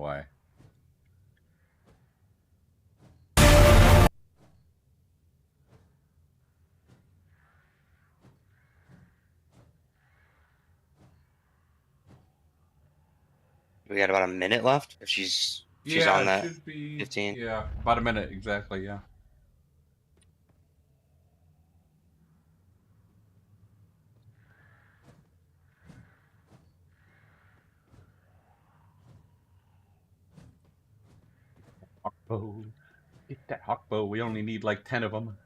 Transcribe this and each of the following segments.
why. We got about a minute left. If she's on that. Should be 15. Yeah, about a minute exactly. Yeah. Hawk bow. Get that hawk bow. We only need like 10 of them.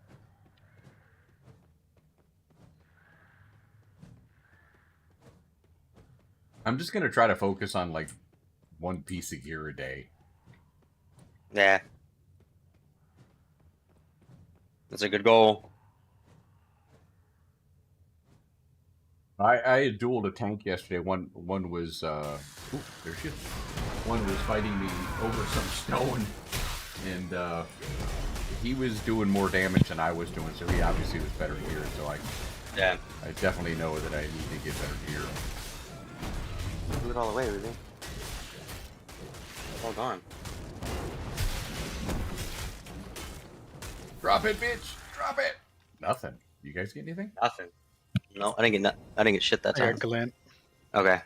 I'm just gonna try to focus on like one piece of gear a day. Yeah. That's a good goal. I had dueled a tank yesterday. One was ooh, there she is. One was fighting me over some stone, and he was doing more damage than I was doing, so he obviously was better gear. So I definitely know that I need to get better gear. Do it all the way, really. Hold on. Drop it, bitch! Drop it! Nothing. You guys get anything? Nothing. No, I didn't get shit that time. I got glint. Okay.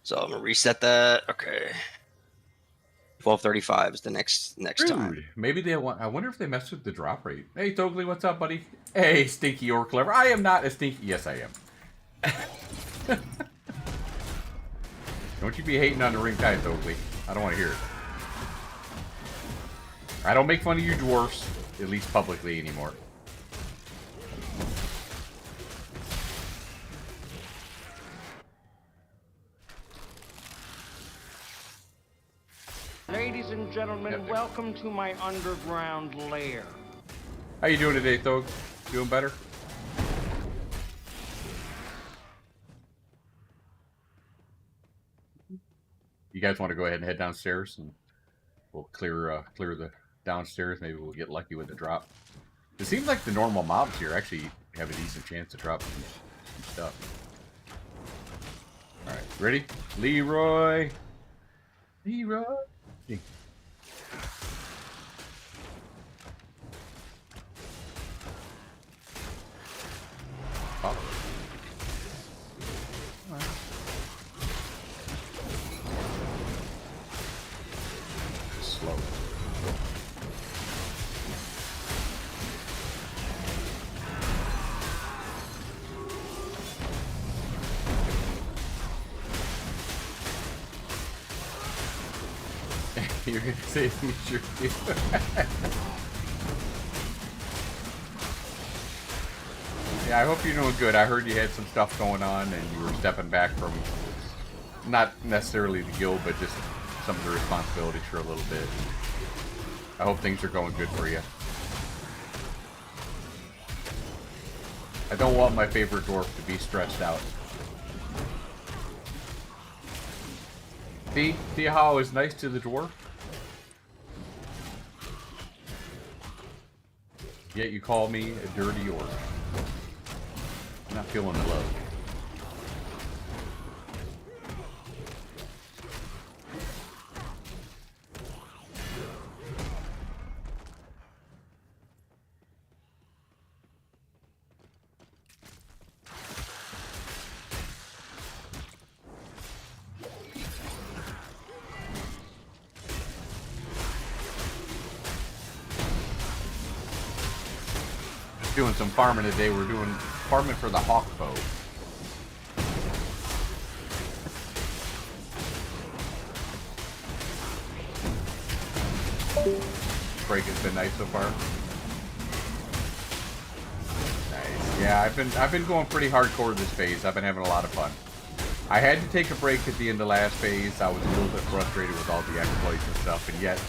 So I'm gonna reset that. Okay. 12:35 is the next time. Maybe they want. I wonder if they messed with the drop rate. Hey, Togly, what's up, buddy? Hey, Stinky or Clever. I am not a stinky. Yes, I am. Don't you be hating on the ring tide, Togly. I don't want to hear it. I don't make fun of you dwarfs, at least publicly anymore. Ladies and gentlemen, welcome to my underground lair. How you doing today, Thog? Doing better? You guys want to go ahead and head downstairs, and we'll clear the downstairs. Maybe we'll get lucky with the drop. It seems like the normal mobs here actually have a decent chance to drop some stuff. All right, ready? Leroy. Follow. All right. Slow. You're gonna say you sure do. Yeah, I hope you're doing good. I heard you had some stuff going on and you were stepping back from not necessarily the guild, but just some of the responsibilities for a little bit. I hope things are going good for you. I don't want my favorite dwarf to be stressed out. See how I was nice to the dwarf? Yet you call me a dirty orc. I'm not feeling the love. Doing some farming today. We're doing farming for the hawk bow. Break has been nice so far. Nice. Yeah, I've been going pretty hardcore this phase. I've been having a lot of fun. I had to take a break at the end of last phase. I was a little bit frustrated with all the exploits and stuff, and yet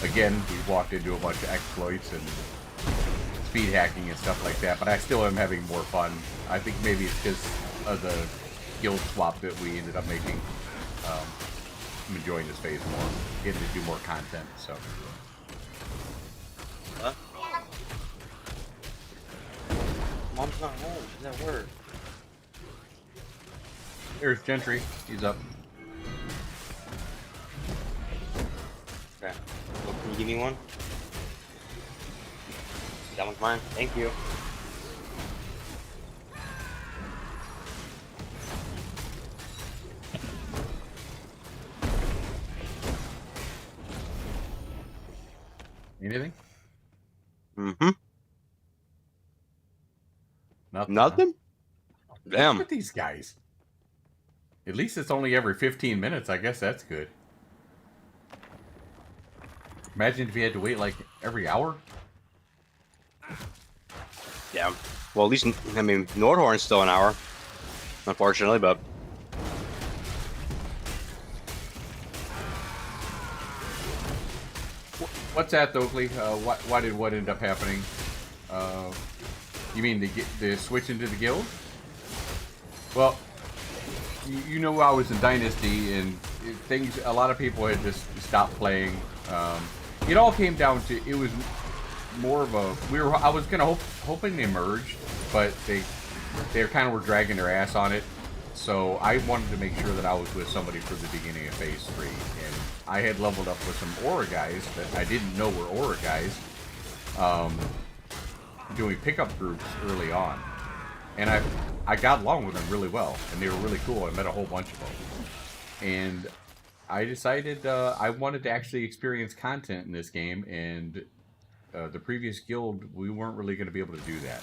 again we walked into a bunch of exploits and speed hacking and stuff like that, but I still am having more fun. I think maybe it's because of the guild swap that we ended up making. I'm enjoying this phase more, getting to do more content, so. Huh? Mom's not home. She's at work. There's Gentry. He's up. Okay. Well, can you give me one? That one's mine. Thank you. Anything? Mm-hmm. Nothing. Nothing? Huh? Damn. Look at these guys. At least it's only every 15 minutes. I guess that's good. Imagine if you had to wait like every hour. Yeah. Well, at least, I mean, Nordhorn's still an hour. Unfortunately, but... What's that, Oakley? Why did what end up happening? You mean the switch into the guild? Well, you know I was in Dynasty, and a lot of people had just stopped playing. It all came down to, it was more of a, I was hoping they merged, but they kind of were dragging their ass on it. So I wanted to make sure that I was with somebody for the beginning of Phase 3, and I had leveled up with some Aura guys that I didn't know were Aura guys, doing pickup groups early on. And I got along with them really well, and they were really cool. I met a whole bunch of them. And I decided I wanted to actually experience content in this game, and the previous guild, we weren't really going to be able to do that.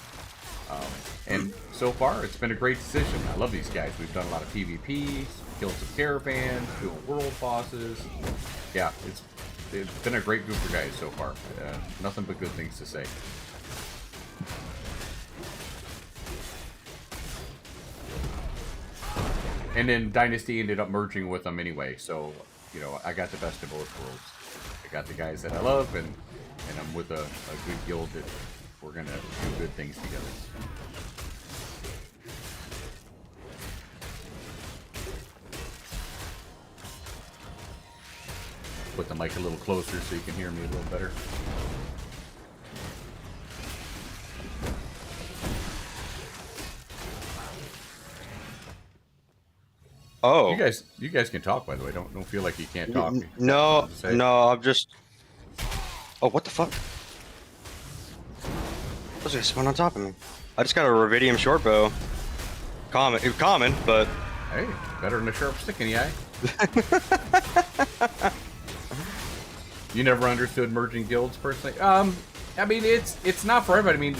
And so far, it's been a great decision. I love these guys. We've done a lot of PvP, killed some caravans, doing world bosses. Yeah, it's been a great group of guys so far. Nothing but good things to say. And then Dynasty ended up merging with them anyway, so, you know, I got the best of both worlds. I got the guys that I love, and I'm with a good guild that we're going to do good things together. Put the mic a little closer so you can hear me a little better. Oh. You guys can talk, by the way. Don't feel like you can't talk. No, I'm just... Oh, what the fuck? What's this one on top of me? I just got a Rubidium shortbow. Common, but... Hey, better than a sharp stick in the eye. You never understood merging guilds, personally? I mean, it's not for everybody. I mean,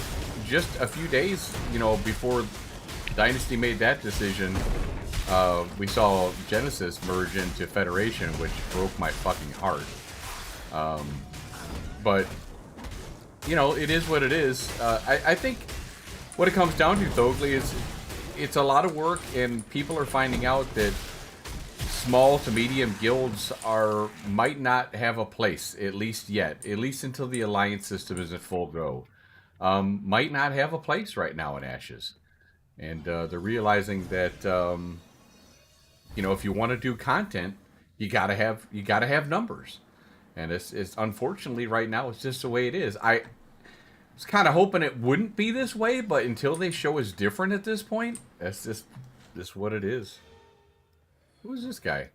just a few days, you know, before Dynasty made that decision, we saw Genesis merge into Federation, which broke my fucking heart. But, you know, it is what it is. I think what it comes down to, Thogley, is it's a lot of work, and people are finding out that small to medium guilds might not have a place, at least yet. At least until the alliance system is at full go. Might not have a place right now in Ashes. And they're realizing that, you know, if you want to do content, you gotta have numbers. And it's unfortunately right now it's just the way it is. I was kind of hoping it wouldn't be this way, but until they show us different at this point, that's just what it is. Who's this guy?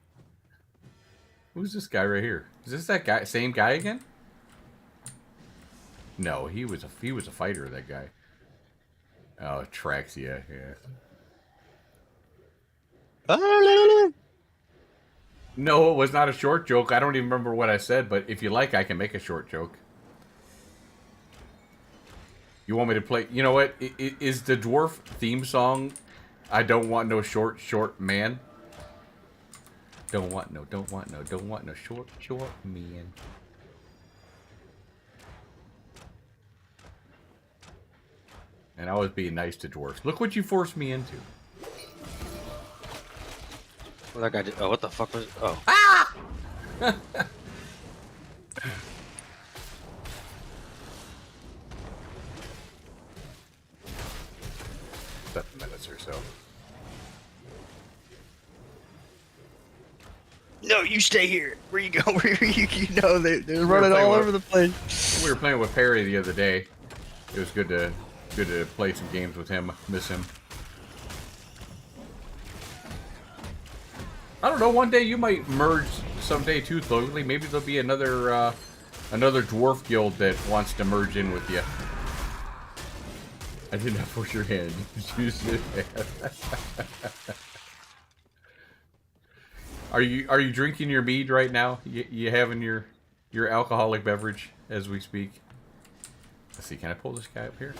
Who's this guy right here? Is this that guy? Same guy again? No, he was a fighter. That guy. Oh, Traxia. Yeah. No, it was not a short joke. I don't even remember what I said, but if you like, I can make a short joke. You want me to play? You know what? Is the dwarf theme song, I don't want no short man? Don't want no short man. And I was being nice to dwarfs. Look what you forced me into. What that guy did? Oh, what the fuck was? Oh. Ah! 7 minutes or so. No, you stay here. Where you go? Where you know they're running all over the place. We were playing with Perry the other day. It was good to play some games with him. Miss him. I don't know. One day you might merge someday too, Thogly. Maybe there'll be another another dwarf guild that wants to merge in with you. I did not push your hand. Are you drinking your mead right now? You having your alcoholic beverage as we speak? Let's see. Can I pull this guy up here?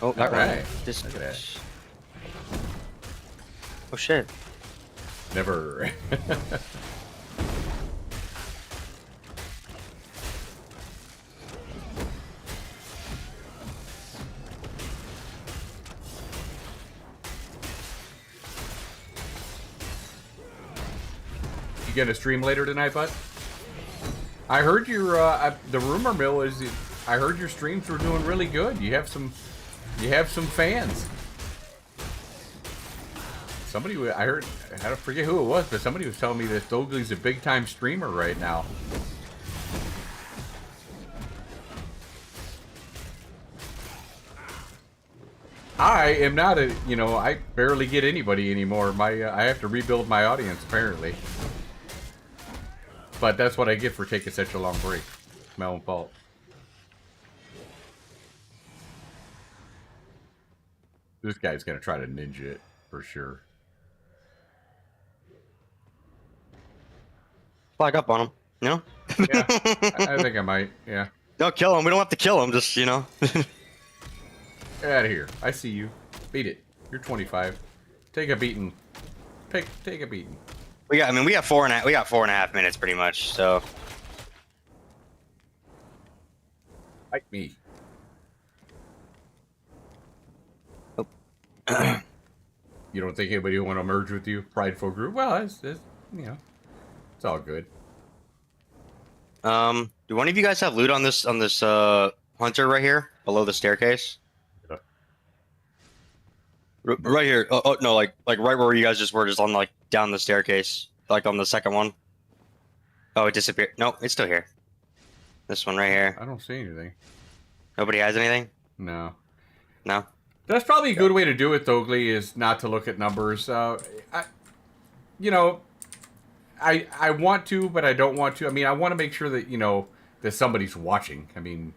Oh, that right. Just look at that. Oh shit. Never. You gonna stream later tonight, bud? I heard your the rumor mill is I heard your streams were doing really good. You have some fans. Somebody I heard, I don't forget who it was, but somebody was telling me that Thogly's a big time streamer right now. I am not a, you know, I barely get anybody anymore. I have to rebuild my audience apparently. But that's what I get for taking such a long break. It's my own fault. This guy's gonna try to ninja it for sure. Flag up on him, you know? Yeah, I think I might, yeah. Don't kill him. We don't have to kill him, just, you know. Get out of here. I see you. Beat it. You're 25. Take a beating. Take a beating. We got 4.5 minutes pretty much, so. Fight me. Oh. You don't think anybody will want to merge with you? Prideful group? Well, it's you know, it's all good. Do one of you guys have loot on this hunter right here below the staircase? Yeah. Right here. Oh no, like right where you guys just were, just on like down the staircase, like on the second one. Oh, it disappeared. No, it's still here. This one right here. I don't see anything. Nobody has anything? No. No. That's probably a good way to do it, Thogly, is not to look at numbers. You know, I want to, but I don't want to. I mean, I want to make sure that, you know, that somebody's watching. I mean,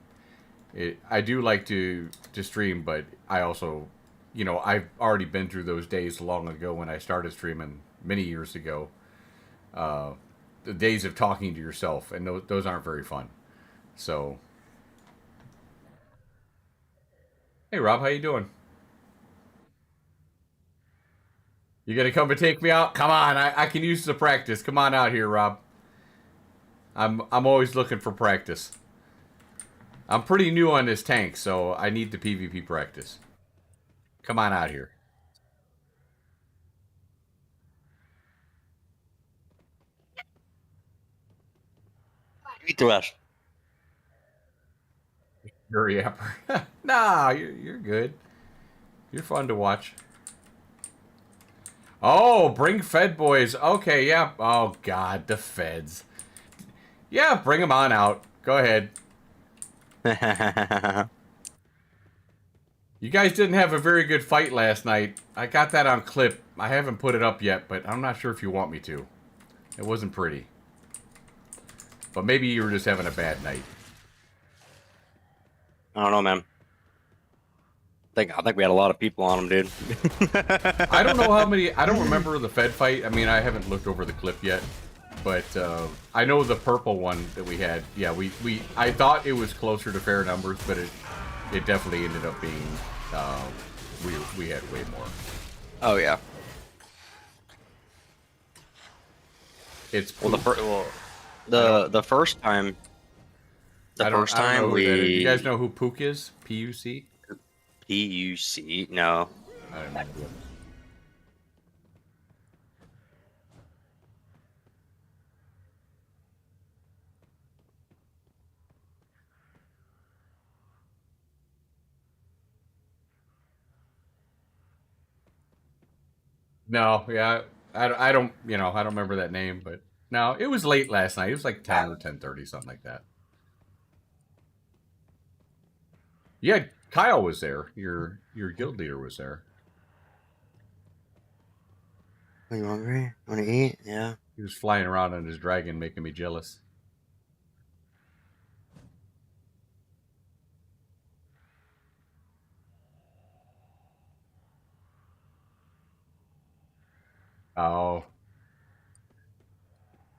I do like to stream, but I also, you know, I've already been through those days long ago when I started streaming many years ago. The days of talking to yourself, and those aren't very fun. So, hey Rob, how you doing? You gonna come and take me out? Come on, I can use the practice. Come on out here, Rob. I'm always looking for practice. I'm pretty new on this tank, so I need the PvP practice. Come on out here. Eat the rest. Hurry up. Nah, you're good. You're fun to watch. Oh, bring Fed boys. Okay, yeah. Oh, God, the Feds. Yeah, bring them on out. Go ahead. You guys didn't have a very good fight last night. I got that on clip. I haven't put it up yet, but I'm not sure if you want me to. It wasn't pretty. But maybe you were just having a bad night. I don't know, man. I think we had a lot of people on them, dude. I don't know how many. I don't remember the Fed fight. I mean, I haven't looked over the clip yet, but I know the purple one that we had. Yeah, I thought it was closer to fair numbers, but it definitely ended up being we had way more. Oh yeah. It's Well, the first time. The first time we. You guys know who Pook is? P-U-C? P-U-C? No. I don't know. No, yeah, I don't, you know, I don't remember that name, but no, it was late last night. It was like 10 or 10:30, something like that. Yeah, Kyle was there. Your guild leader was there. Are you hungry? Want to eat? Yeah. He was flying around on his dragon, making me jealous. Oh.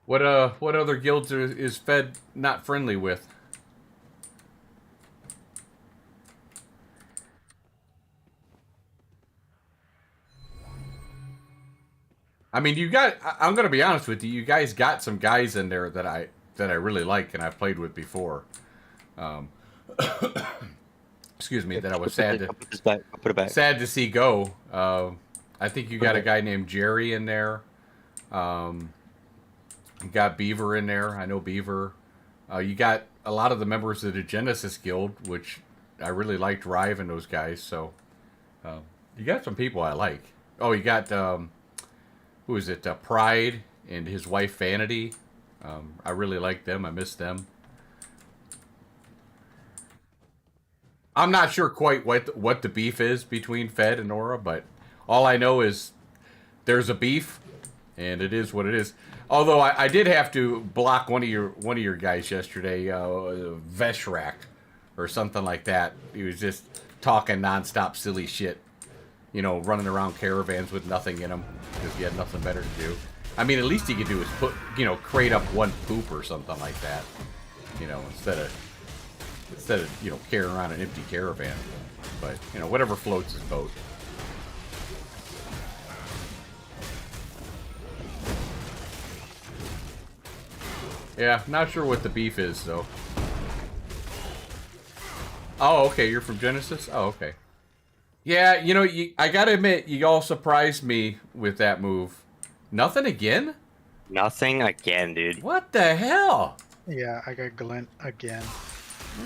What other guilds is Fed not friendly with? I mean, I'm gonna be honest with you. You guys got some guys in there that I really like and I've played with before. Excuse me, that I was sad to I'll put it back. sad to see go. I think you got a guy named Jerry in there. You got Beaver in there. I know Beaver. You got a lot of the members of the Genesis Guild, which I really liked Rive and those guys. So you got some people I like. Oh, you got who is it? Pride and his wife Vanity. I really like them. I miss them. I'm not sure quite what the beef is between Fed and Aura, but all I know is there's a beef, and it is what it is. Although I did have to block one of your guys yesterday, Veshrak, or something like that. He was just talking nonstop silly shit, you know, running around caravans with nothing in them because he had nothing better to do. I mean, at least he could do is crate up one poop or something like that, you know, instead of carrying around an empty caravan. But whatever floats his boat. Yeah, not sure what the beef is, though. Oh, okay, you're from Genesis? Oh, okay. Yeah, I gotta admit, you all surprised me with that move. Nothing again? Nothing again, dude. What the hell? Yeah, I got glint again.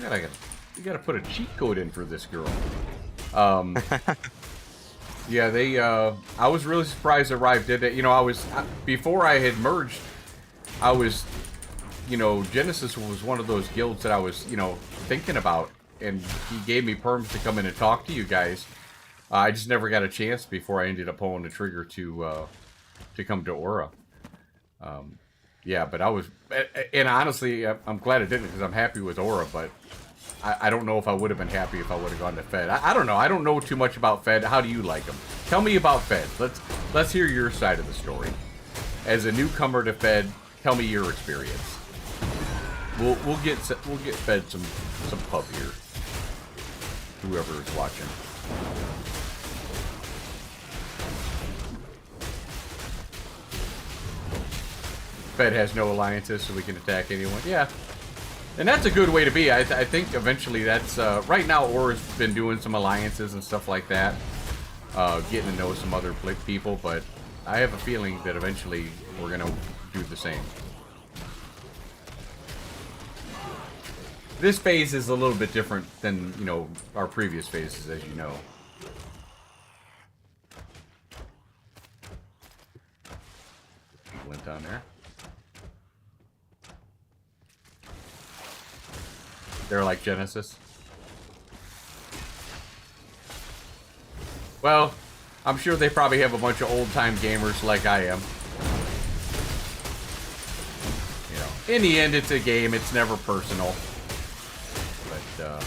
You gotta put a cheat code in for this girl. Yeah, I was really surprised that Rive did that. Before I had merged, I was, Genesis was one of those guilds that I was, thinking about, and he gave me perms to come in and talk to you guys. I just never got a chance before I ended up pulling the trigger to come to Aura. Yeah, but and honestly, I'm glad it didn't because I'm happy with Aura, but I don't know if I would have been happy if I would have gone to Fed. I don't know. I don't know too much about Fed. How do you like them? Tell me about Fed. Let's hear your side of the story. As a newcomer to Fed, tell me your experience. We'll get Fed some pub here. Whoever is watching. Fed has no alliances, so we can attack anyone. Yeah. And that's a good way to be. I think eventually that's... right now, Aura's been doing some alliances and stuff like that. Getting to know some other people, but I have a feeling that eventually we're going to do the same. This phase is a little bit different than, our previous phases, as you know. Went down there. They're like Genesis. Well, I'm sure they probably have a bunch of old-time gamers like I am. In the end, it's a game. It's never personal. But,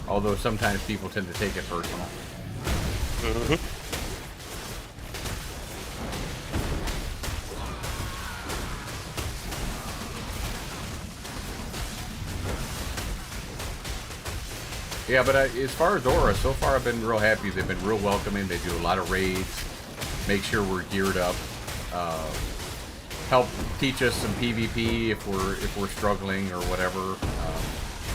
although sometimes people tend to take it personal. Mm-hmm. Yeah, but as far as Aura, so far I've been real happy. They've been real welcoming. They do a lot of raids, make sure we're geared up, help teach us some PvP if we're struggling or whatever.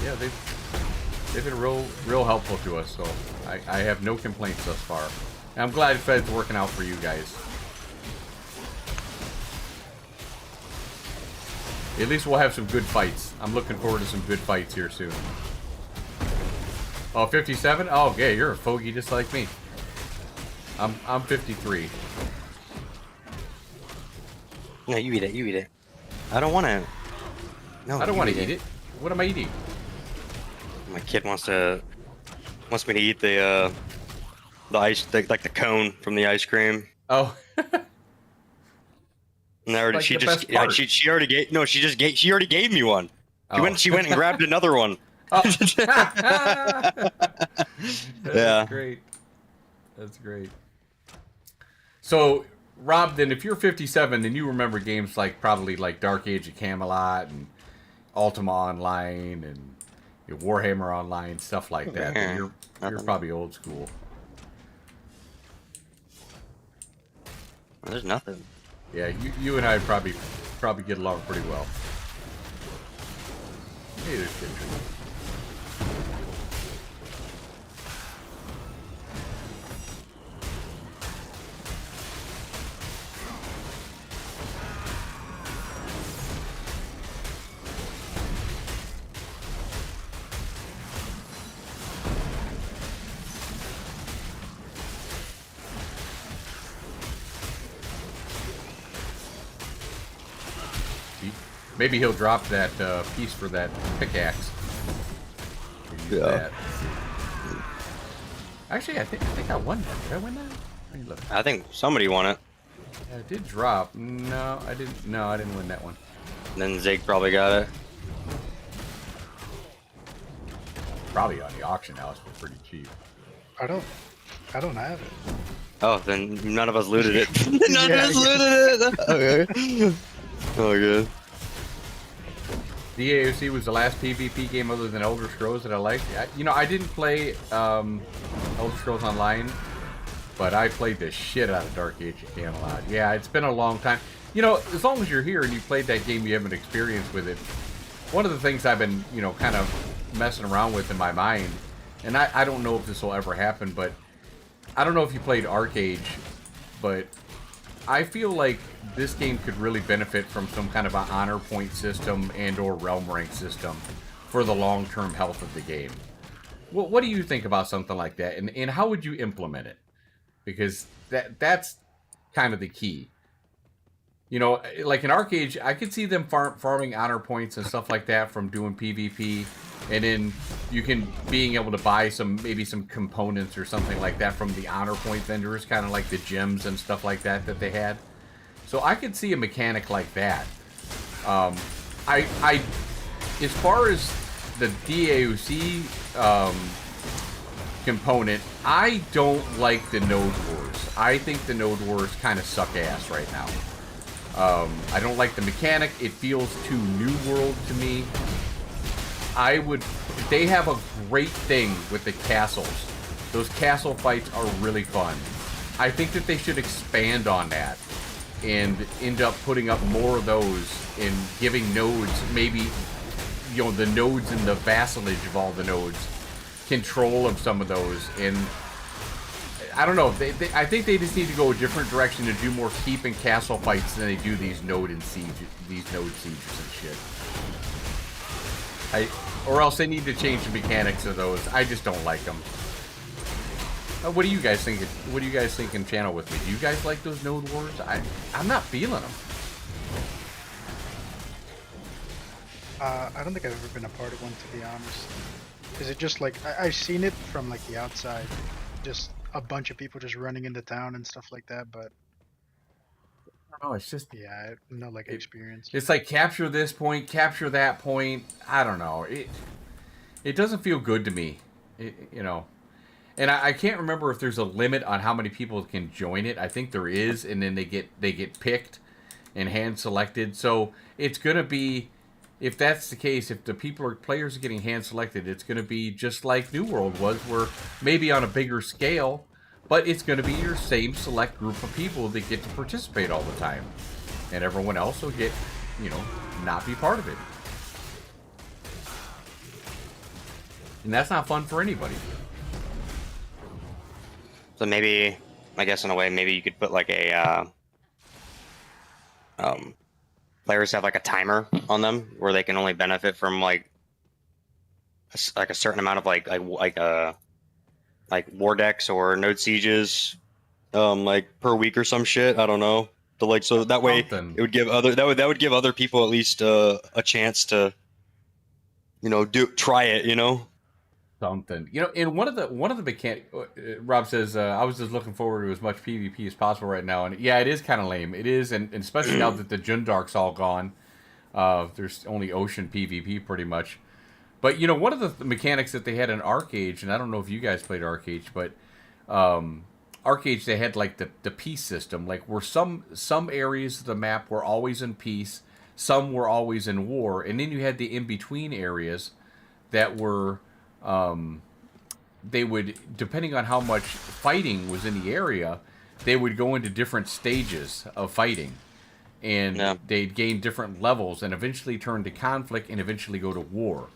Yeah, they've been real helpful to us. So I have no complaints thus far. And I'm glad Fed's working out for you guys. At least we'll have some good fights. I'm looking forward to some good fights here soon. Oh, 57? Oh, yeah, you're a fogey just like me. I'm 53. No, you eat it. You eat it. I don't want to. No, I don't want to eat it. What am I eating? My kid wants me to eat the ice, like the cone from the ice cream. Oh. No, like she the just best part. she already gave she already gave me one. She went and grabbed another one. Oh. Yeah. Great. That's great. So, Rob, then if you're 57, then you remember games like probably like Dark Age of Camelot and Ultima Online and Warhammer Online, stuff like that. Then you're probably old school. There's nothing. Yeah, you and I probably get along pretty well. Hey, there's Gentry. Maybe he'll drop that piece for that pickaxe. Yeah. That. Actually, I think I won that. Did I win that? Let me look. I think somebody won it. Yeah, it did drop. No, I didn't. No, I didn't win that one. And then Zig probably got it. Probably on the auction house for pretty cheap. I don't have it. Oh, then none of us looted it. None Yeah, of us looted it. Okay. Oh, good. DAOC was the last PvP game other than Elder Scrolls that I liked. I didn't play Elder Scrolls Online, but I played the shit out of Dark Age of Camelot. Yeah, it's been a long time. As long as you're here and you played that game, you have an experience with it. One of the things I've been, kind of messing around with in my mind, and I don't know if this will ever happen, but I don't know if you played Arcade, but I feel like this game could really benefit from some kind of an honor point system and or realm rank system for the long-term health of the game. What do you think about something like that, and how would you implement it? Because that's kind of the key. Like in Arcade, I could see them farming honor points and stuff like that from doing PvP, and then being able to buy maybe some components or something like that from the honor point vendors, kind of like the gems and stuff like that they had. So I could see a mechanic like that. As far as the DAOC component, I don't like the Node Wars. I think the Node Wars kind of suck ass right now. I don't like the mechanic. It feels too New World to me. They have a great thing with the castles. Those castle fights are really fun. I think that they should expand on that and end up putting up more of those and giving nodes, maybe, the nodes and the vassalage of all the nodes, control of some of those. And I don't know. I think they just need to go a different direction to do more keep and castle fights than they do these node sieges and shit. Or else they need to change the mechanics of those. I just don't like them. What do you guys think? What do you guys think in channel with me? Do you guys like those node wars? I'm not feeling them. I don't think I've ever been a part of one, to be honest. Is it just like I've seen it from like the outside, just a bunch of people just running into town and stuff like that, but Oh, it's just yeah, I have no like experience. it's like capture this point, capture that point. I don't know. It doesn't feel good to me. And I can't remember if there's a limit on how many people can join it. I think there is, and then they get picked and hand selected. So it's gonna be, if that's the case, if the players are getting hand selected, it's gonna be just like New World was, where maybe on a bigger scale, but it's gonna be your same select group of people that get to participate all the time, and everyone else will get, not be part of it. And that's not fun for anybody. So maybe, I guess in a way, maybe you could put like a players have like a timer on them where they can only benefit from like a certain amount of like war decks or node sieges, like per week or some shit. I don't know. So that way it would give that would give other people at least a chance to try it. Something, you know, in one of the mechanic, Rob says, I was just looking forward to as much PvP as possible right now, and yeah, it is kind of lame. It is, and especially now that the Jundark's all gone, there's only ocean PvP pretty much. But you know, one of the mechanics that they had in Arcade, and I don't know if you guys played Arcade, but Arcade they had like the peace system, like where some areas of the map were always in peace, some were always in war, and then you had the in between areas that were they would, depending on how much fighting was in the area, they would go into different stages of fighting, and they'd gain different levels, and eventually turn to conflict, and eventually go to war.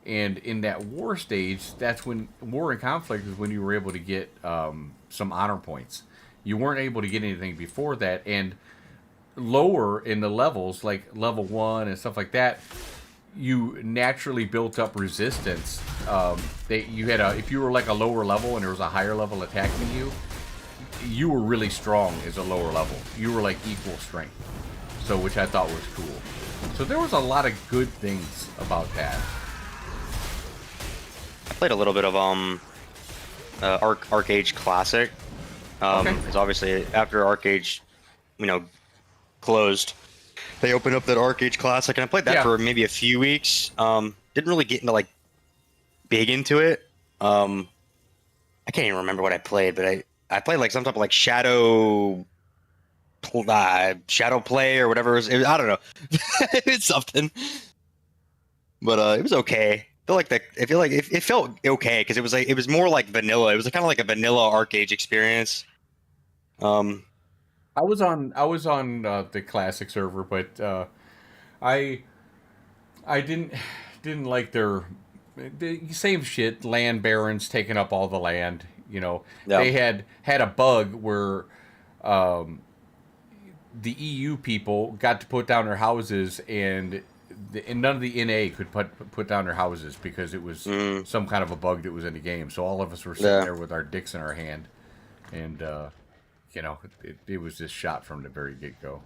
And in that war stage, that's when war and conflict is when you were able to get some honor points. You weren't able to get anything before that, and lower in the levels, like level 1 and stuff like that, you naturally built up resistance. You had if you were like a lower level and there was a higher level attacking you, you were really strong as a lower level. You were like equal strength, so which I thought was cool. So there was a lot of good things about that. I played a little bit of Arcade Classic. Because obviously after Arcade, closed, they opened up that Arcade Classic, and I played that for maybe a few weeks. Didn't really get into like big into it. I can't even remember what I played, but I played like some type of like shadow play or whatever it was. I don't know. It's something, but it was okay. I feel like it felt okay because it was more like vanilla. It was kind of like a vanilla Arcade experience. I was on the classic server, but I didn't like the same shit. Land barons taking up all the land. They had a bug where the EU people got to put down their houses, and none of the NA could put down their houses because it was some kind of a bug that was in the game. So all of us were sitting there with our dicks in our hand, and it was just shot from the very get-go.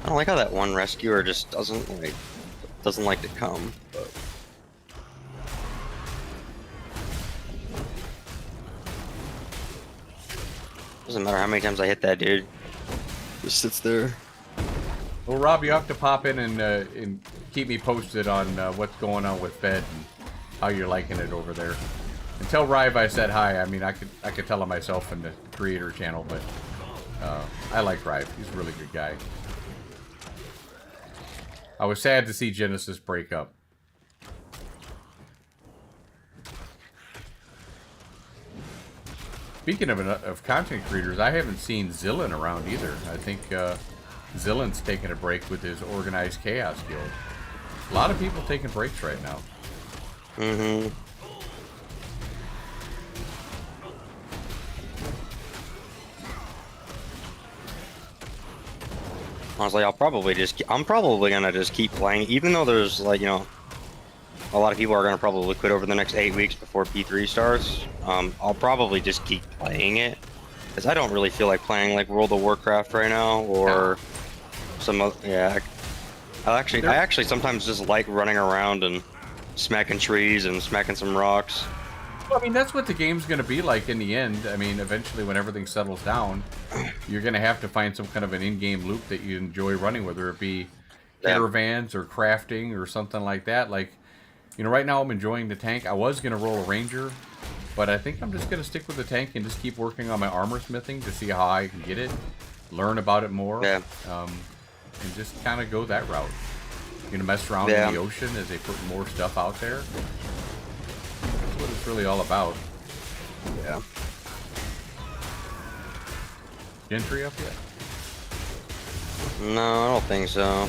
I don't like how that one rescuer just doesn't like to come. But... doesn't matter how many times I hit that dude. Just sits there. Well, Rob, you have to pop in and keep me posted on what's going on with Fed and how you're liking it over there. And tell Rive I said hi. I mean, I could tell him myself in the creator channel, but I like Rive. He's a really good guy. I was sad to see Genesis break up. Speaking of content creators, I haven't seen Zillin around either. I think Zillin's taking a break with his Organized Chaos Guild. A lot of people taking breaks right now. Mm-hmm. Honestly, I'm probably gonna just keep playing, even though there's like, a lot of people are gonna probably quit over the next 8 weeks before P3 starts. I'll probably just keep playing it, because I don't really feel like playing like World of Warcraft right now, or some other, I actually sometimes just like running around and smacking trees and smacking some rocks. Well, I mean, that's what the game's going to be like in the end. I mean, eventually when everything settles down, you're going to have to find some kind of an in-game loop that you enjoy running, whether it be caravans or crafting or something like that. Like, right now I'm enjoying the tank. I was going to roll a ranger, but I think I'm just going to stick with the tank and just keep working on my armor smithing to see how I can get it, learn about it more, and just kind of go that route. Mess around in the ocean as they put more stuff out there. That's what it's really all about. Yeah. Gentry up yet? No, I don't think so.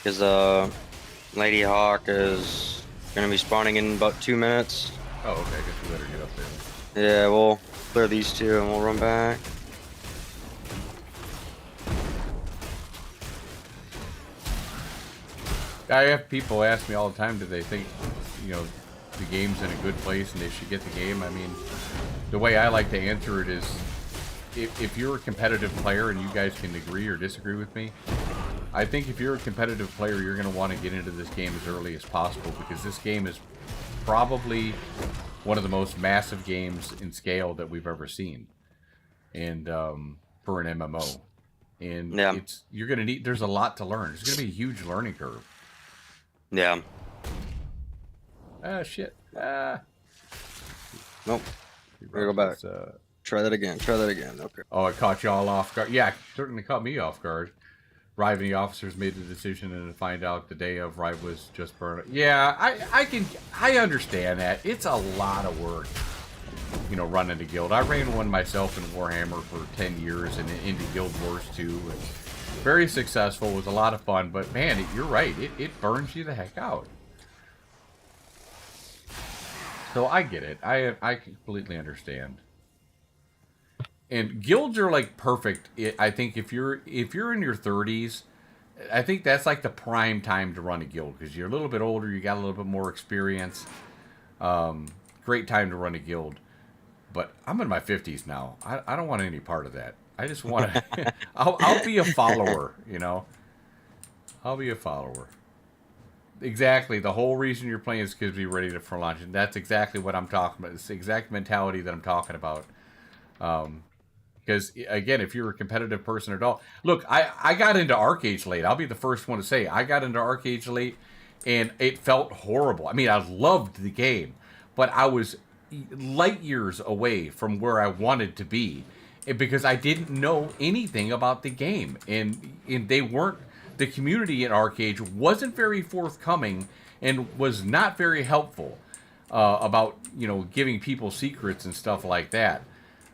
Because Lady Hawk is gonna be spawning in about 2 minutes. Oh, okay. I guess we better get up there. Yeah, we'll clear these two and we'll run back. I have people ask me all the time, do they think, the game's in a good place and they should get the game. I mean, the way I like to answer it is, if you're a competitive player, and you guys can agree or disagree with me, I think if you're a competitive player, you're going to want to get into this game as early as possible, because this game is probably one of the most massive games in scale that we've ever seen, and for an MMO. And you're going to need, there's a lot to learn. There's going to be a huge learning curve. Yeah. Ah, shit. Ah. Nope. We're gonna go back. Try that again. Try that again. Okay. Oh, it caught you all off guard. Yeah, it certainly caught me off guard. Rive and the officers made the decision and to find out the day of Rive was just burned. Yeah, I understand that. It's a lot of work, you know, running a guild. I ran one myself in Warhammer for 10 years and into Guild Wars 2. And very successful. It was a lot of fun, but man, you're right. It burns you the heck out. So I get it. I completely understand. And guilds are like perfect. I think if you're in your 30s, I think that's like the prime time to run a guild, because you're a little bit older, you got a little bit more experience. Great time to run a guild. But I'm in my 50s now. I don't want any part of that. I just want to. I'll be a follower. You know. I'll be a follower. Exactly. The whole reason you're playing is because you're ready for launch. And that's exactly what I'm talking about. It's the exact mentality that I'm talking about. Because, again, if you're a competitive person at all... Look, I got into Arcade late. I'll be the first one to say, I got into Arcade late, and it felt horrible. I mean, I loved the game, but I was light years away from where I wanted to be, because I didn't know anything about the game. And they weren't... The community in Arcade wasn't very forthcoming and was not very helpful about, you know, giving people secrets and stuff like that.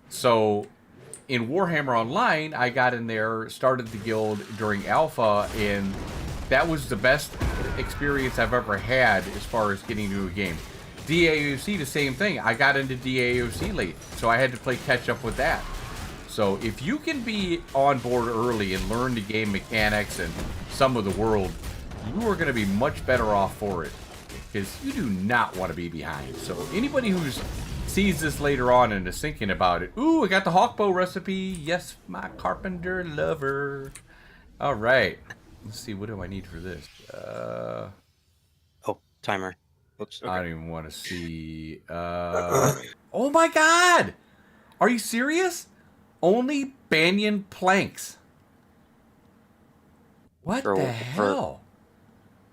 So in Warhammer Online, I got in there, started the guild during Alpha, and that was the best experience I've ever had as far as getting into a game. DAOC, the same thing. I got into DAOC late, so I had to play catch up with that. So if you can be on board early and learn the game mechanics and some of the world, you are going to be much better off for it, because you do not want to be behind. So anybody who sees this later on and is thinking about it, ooh, I got the hawkbow recipe. Yes, my carpenter lover. All right. Let's see. What do I need for this? Oh, timer. Oops. Okay. I don't even want to see. Oh my God! Are you serious? Only banyan planks. What the hell?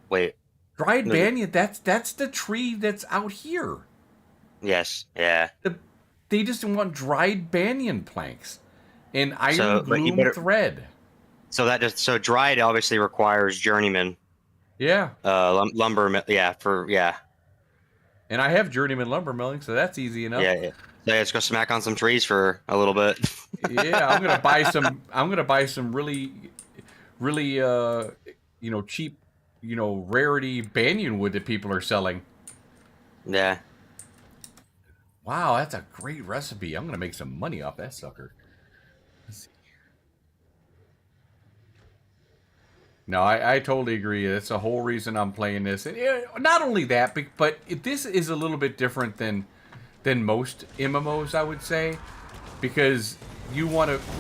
Wait. Dried banyan. That's the tree that's out here. Yes. Yeah. They just want dried banyan planks and iron gloom thread. So dried obviously requires journeyman. Yeah. Lumber. Yeah. And I have journeyman lumber milling, so that's easy enough. Yeah. Let's go smack on some trees for a little bit. Yeah, I'm gonna buy some. I'm gonna buy some really, cheap, rarity banyan wood that people are selling. Yeah. Wow, that's a great recipe. I'm gonna make some money off that sucker. Let's see. No, I totally agree. That's the whole reason I'm playing this. And not only that, but this is a little bit different than most MMOs, I would say, because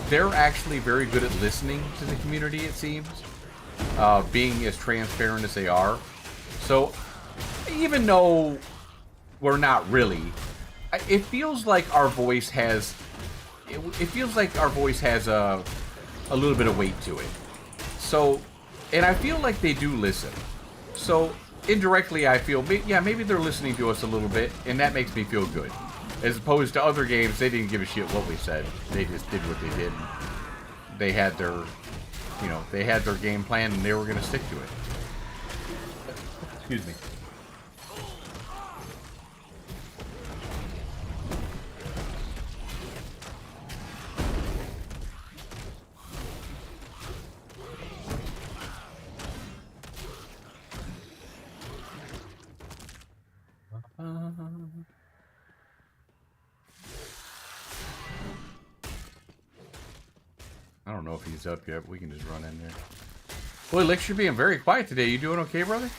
they're actually very good at listening to the community, it seems, being as transparent as they are. So even though we're not really, it feels like our voice has a little bit of weight to it. So, and I feel like they do listen. So indirectly, I feel, maybe they're listening to us a little bit, and that makes me feel good. As opposed to other games, they didn't give a shit what we said. They just did what they did. They had their game plan, and they were going to stick to it. Excuse me. I don't know if he's up yet. We can just run in there. Boy, Licks, you're being very quiet today. You doing okay, brother?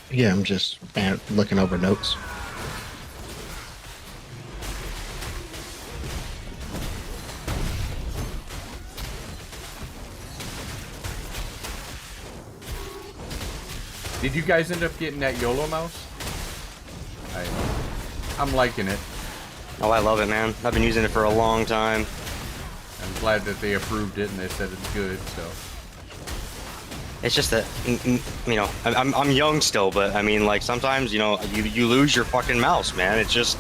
Yeah, I'm just looking over notes. Did you guys end up getting that YOLO mouse? I'm liking it. Oh, I love it, man. I've been using it for a long time. I'm glad that they approved it and they said it's good. So It's just that, you know, I'm young still, but I mean, like, sometimes, you know, you lose your fucking mouse, man. It's just...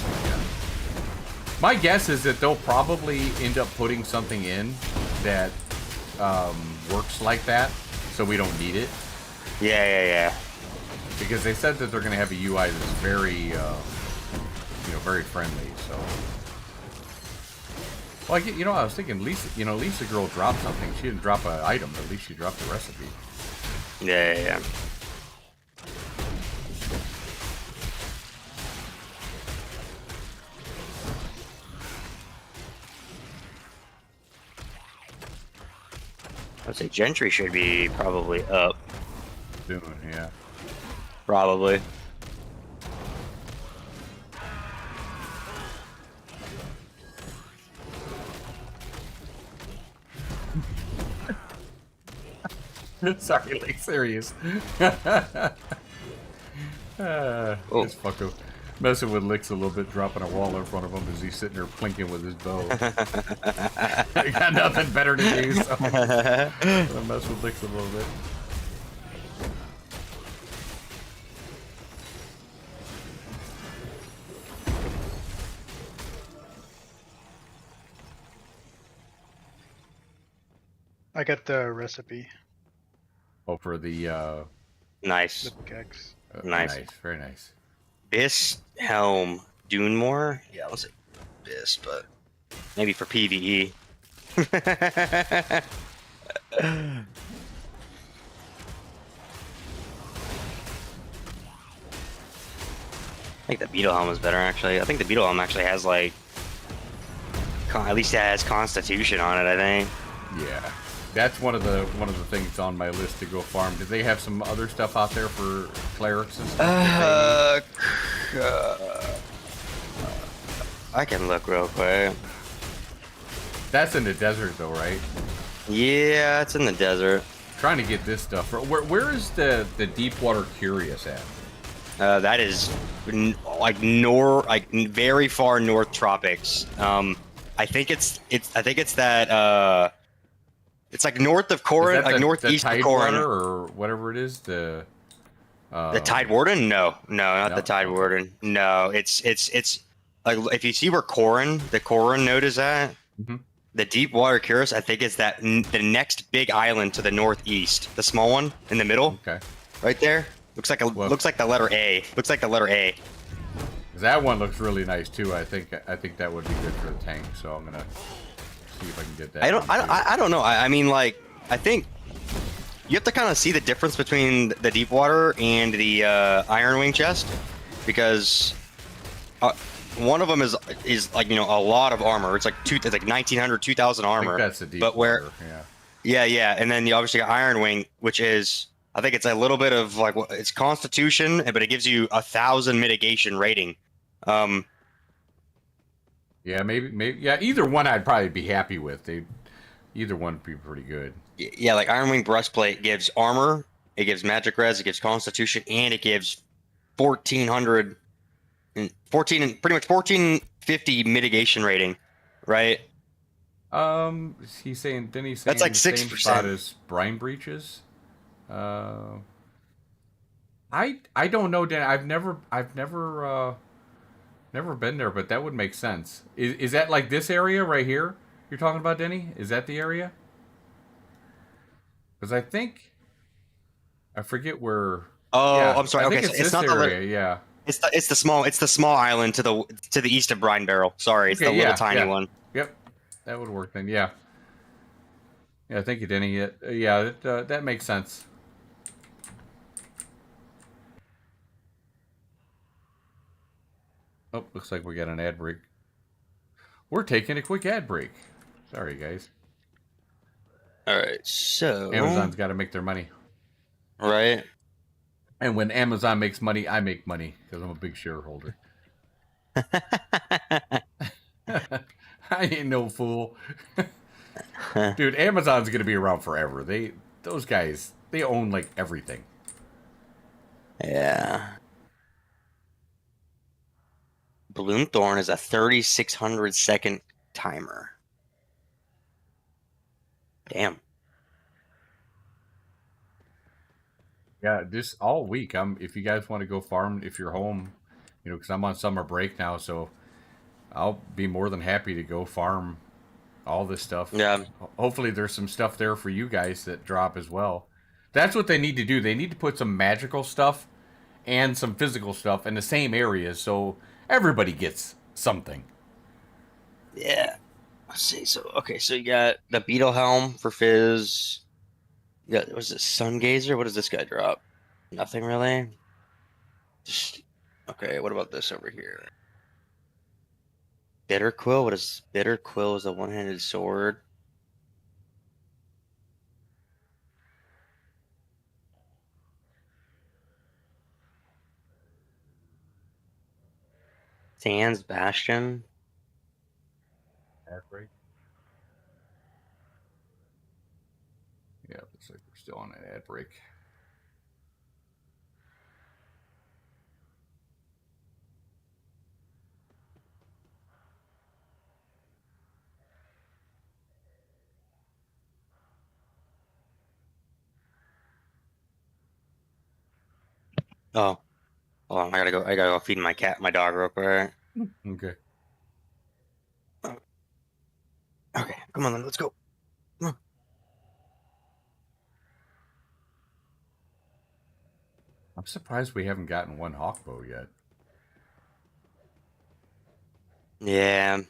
my guess is that they'll probably end up putting something in that works like that, so we don't need it. Yeah. Because they said that they're going to have a UI that's very, you know, very friendly. So, well, you know, I was thinking, Lisa, you know, Lisa girl dropped something. She didn't drop an item, but at least she dropped a recipe. Yeah. I'd say Gentry should be probably up. Soon, yeah. Probably. Sorry, like serious. Oh. This fucker messing with Licks a little bit, dropping a wall in front of him as he's sitting there plinking with his bow. I got nothing better to do, so I'm gonna mess with Licks a little bit. I got the recipe. Oh, for the Nice. The pickaxe. Nice. Very nice. Bis, Helm, Dunemore? Yeah, let's say Bis, but maybe for PvE. I think the Beetle Helm is better, actually. I think the Beetle Helm actually has, like, at least it has Constitution on it, I think. Yeah, that's one of the things on my list to go farm. Do they have some other stuff out there for clerics and stuff? I can look real quick. That's in the desert, though, right? Yeah, it's in the desert. Trying to get this stuff. Where is the Deepwater Curious at? That is like very far north tropics. I think it's that it's like north of Corin, like northeast the of Corin, or whatever it is. The Tide Warden? No, not the Tide Warden. No, it's like if you see where the Corin node is at, the Deepwater Curious, I think it's that the next big island to the northeast, the small one in the middle. Okay. Right there. Looks like the letter A. Looks like the letter A. That one looks really nice too. I think that would be good for the tank. So I'm gonna see if I can get that. I don't know. I mean, like, I think you have to kind of see the difference between the Deepwater and the Iron Wing chest, because one of them is like, you know, a lot of armor. It's like 1900, 2000 armor. I think that's the Deepwater. But where, yeah, and then you obviously got Iron Wing, which is, I think it's a little bit of like, it's Constitution, but it gives you 1,000 mitigation rating. Yeah, maybe. Yeah, either one I'd probably be happy with. Either one would be pretty good. Yeah, like Iron Wing breastplate gives armor, it gives magic res, it gives Constitution, and it gives 1400, 14 and pretty much 1450 mitigation rating, right? He's saying, didn't he say That's like the same 6%. spot as brine breaches? I don't know, Dan. I've never been there, but that would make sense. Is that like this area right here you're talking about, Denny? Is that the area? Because I forget where. Oh, yeah, I'm sorry. I Okay, think so it's not area. Yeah. It's the small island to the east of Brine Barrel. Sorry, it's Okay, the little tiny one. Yep, that would work then. Yeah. Yeah, thank you, Denny. Yeah, that makes sense. Oh, looks like we got an ad break. We're taking a quick ad break. Sorry, guys. All right, so Amazon's got to make their money. right. And when Amazon makes money, I make money because I'm a big shareholder. I ain't no fool. Dude, Amazon's gonna be around forever. Those guys, they own like everything. Yeah. Bloomthorn is a 3,600 second timer. Damn. Yeah, just all week. If you guys want to go farm, if you're home, because I'm on summer break now, so I'll be more than happy to go farm all this stuff. Yeah. Hopefully, there's some stuff there for you guys that drop as well. That's what they need to do. They need to put some magical stuff and some physical stuff in the same areas, so everybody gets something. Yeah. Let's see. So okay, so you got the Beetle Helm for Fizz. You got, was it Sun Gazer? What does this guy drop? Nothing really. Just okay, what about this over here? Bitter Quill? What is Bitter Quill is a one-handed sword. Sans Bastion. Ad break. Yeah, looks like we're still on an ad break. Oh, hold on, I gotta go feed my dog real quick. Okay. Okay, come on then, let's go. Come on. I'm surprised we haven't gotten one Hawkbow yet. Yeah.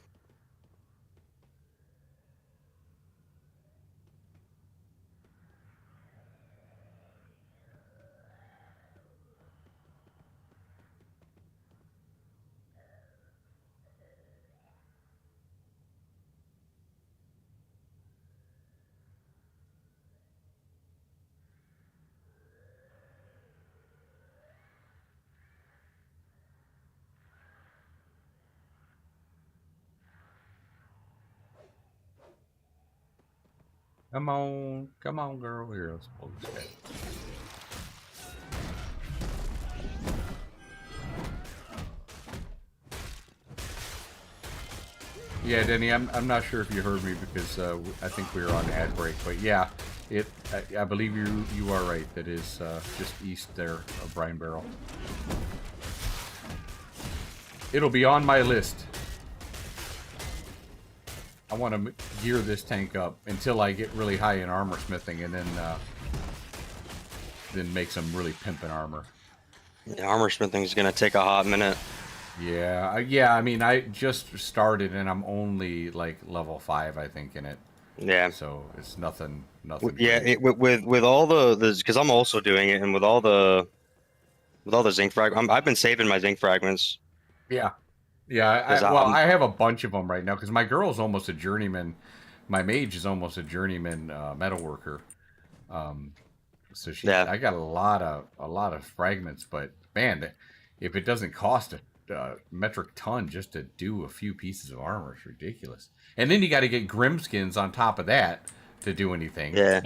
Come on, girl. Here, let's pull this guy. Yeah, Denny, I'm not sure if you heard me because I think we were on ad break, but yeah, I believe you are right. That is just east there of Brine Barrel. It'll be on my list. I want to gear this tank up until I get really high in armor smithing, and then make some really pimpin' armor. The armor smithing is gonna take a hot minute. Yeah, yeah. I mean, I just started, and I'm only like level 5, I think, in it. Yeah. So it's nothing. Yeah, crazy. with all the because I'm also doing it, and with all the zinc fragments, I've been saving my zinc fragments. Yeah, yeah. 'Cause I have a bunch of them right now because my girl's almost a journeyman. My mage is almost a journeyman metal worker. So Yeah. I got a lot of fragments, but man, if it doesn't cost a metric ton just to do a few pieces of armor, it's ridiculous. And then you got to get grimskins on top of that to do anything. Yeah.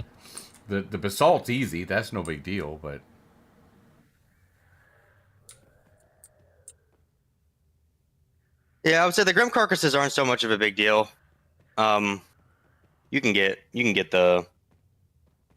The basalt's easy; that's no big deal. But Yeah, I would say the grim carcasses aren't so much of a big deal. You can get the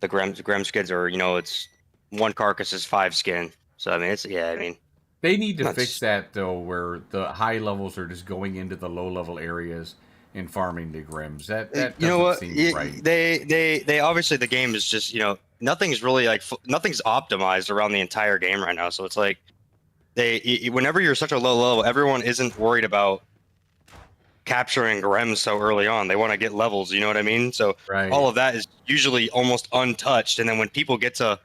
grim skids, or it's one carcass is 5 skin. So I mean, I mean, they need to that's- fix that though, where the high levels are just going into the low level areas and farming the grims. That you know doesn't what? seem right. They obviously the game is just nothing's really like nothing's optimized around the entire game right now. So it's like whenever you're such a low level, everyone isn't worried about capturing Grems so early on. They want to get levels, you know what I mean? So Right. all of that is usually almost untouched. And then when people get to,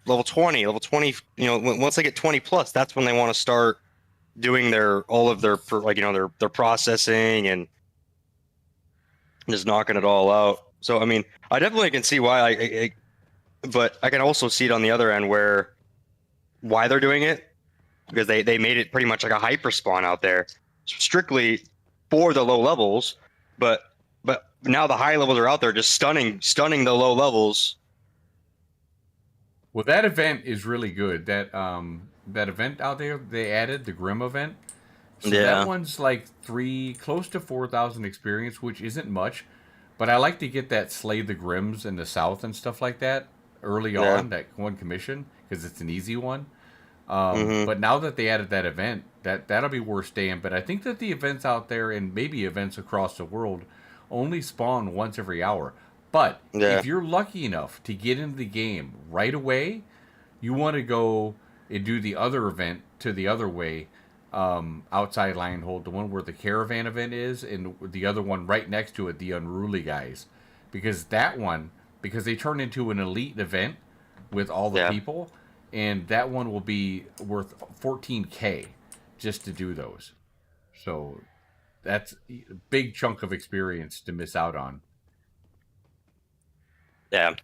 level 20, once they get 20 plus, that's when they want to start doing their processing and just knocking it all out. So I mean, I definitely can see why but I can also see it on the other end where why they're doing it, because they made it pretty much like a hyper spawn out there, strictly for the low levels. But now the high levels are out there just stunning the low levels. Well, that event is really good. That event out there they added, the Grim event. So that one's like close to 4,000 experience, which isn't much. But I like to get that Slay the Grims in the South and stuff like that early on, that one commission, because it's an easy one. But now that they added that event, that'll be worth staying. But I think that the events out there and maybe events across the world only spawn once every hour. But if you're lucky enough to get into the game right away, you want to go and do the other event to the other way, outside Lionhold, the one where the caravan event is, and the other one right next to it, the Unruly Guys. Because they turn into an elite event with all the people, and that one will be worth 14K just to do those. So that's a big chunk of experience to miss out on. Yeah.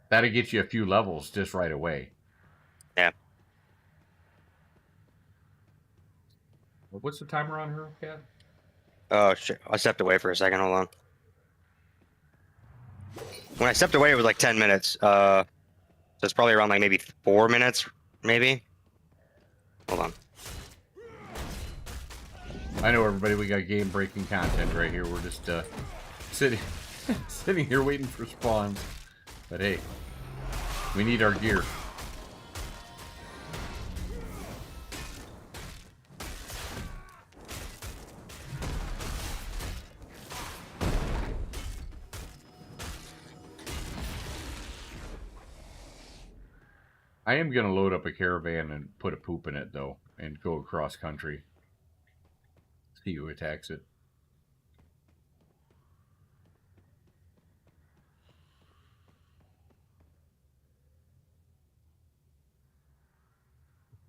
That'll get you a few levels just right away. Yeah. What's the timer on her, Kat? Oh shit! I stepped away for a second. Hold on. When I stepped away, it was like 10 minutes. So it's probably around like maybe 4 minutes, maybe. Hold on. I know, everybody. We got game-breaking content right here. We're just sitting here waiting for spawns. But hey, we need our gear. I am going to load up a caravan and put a poop in it, though, and go across country. See who attacks it.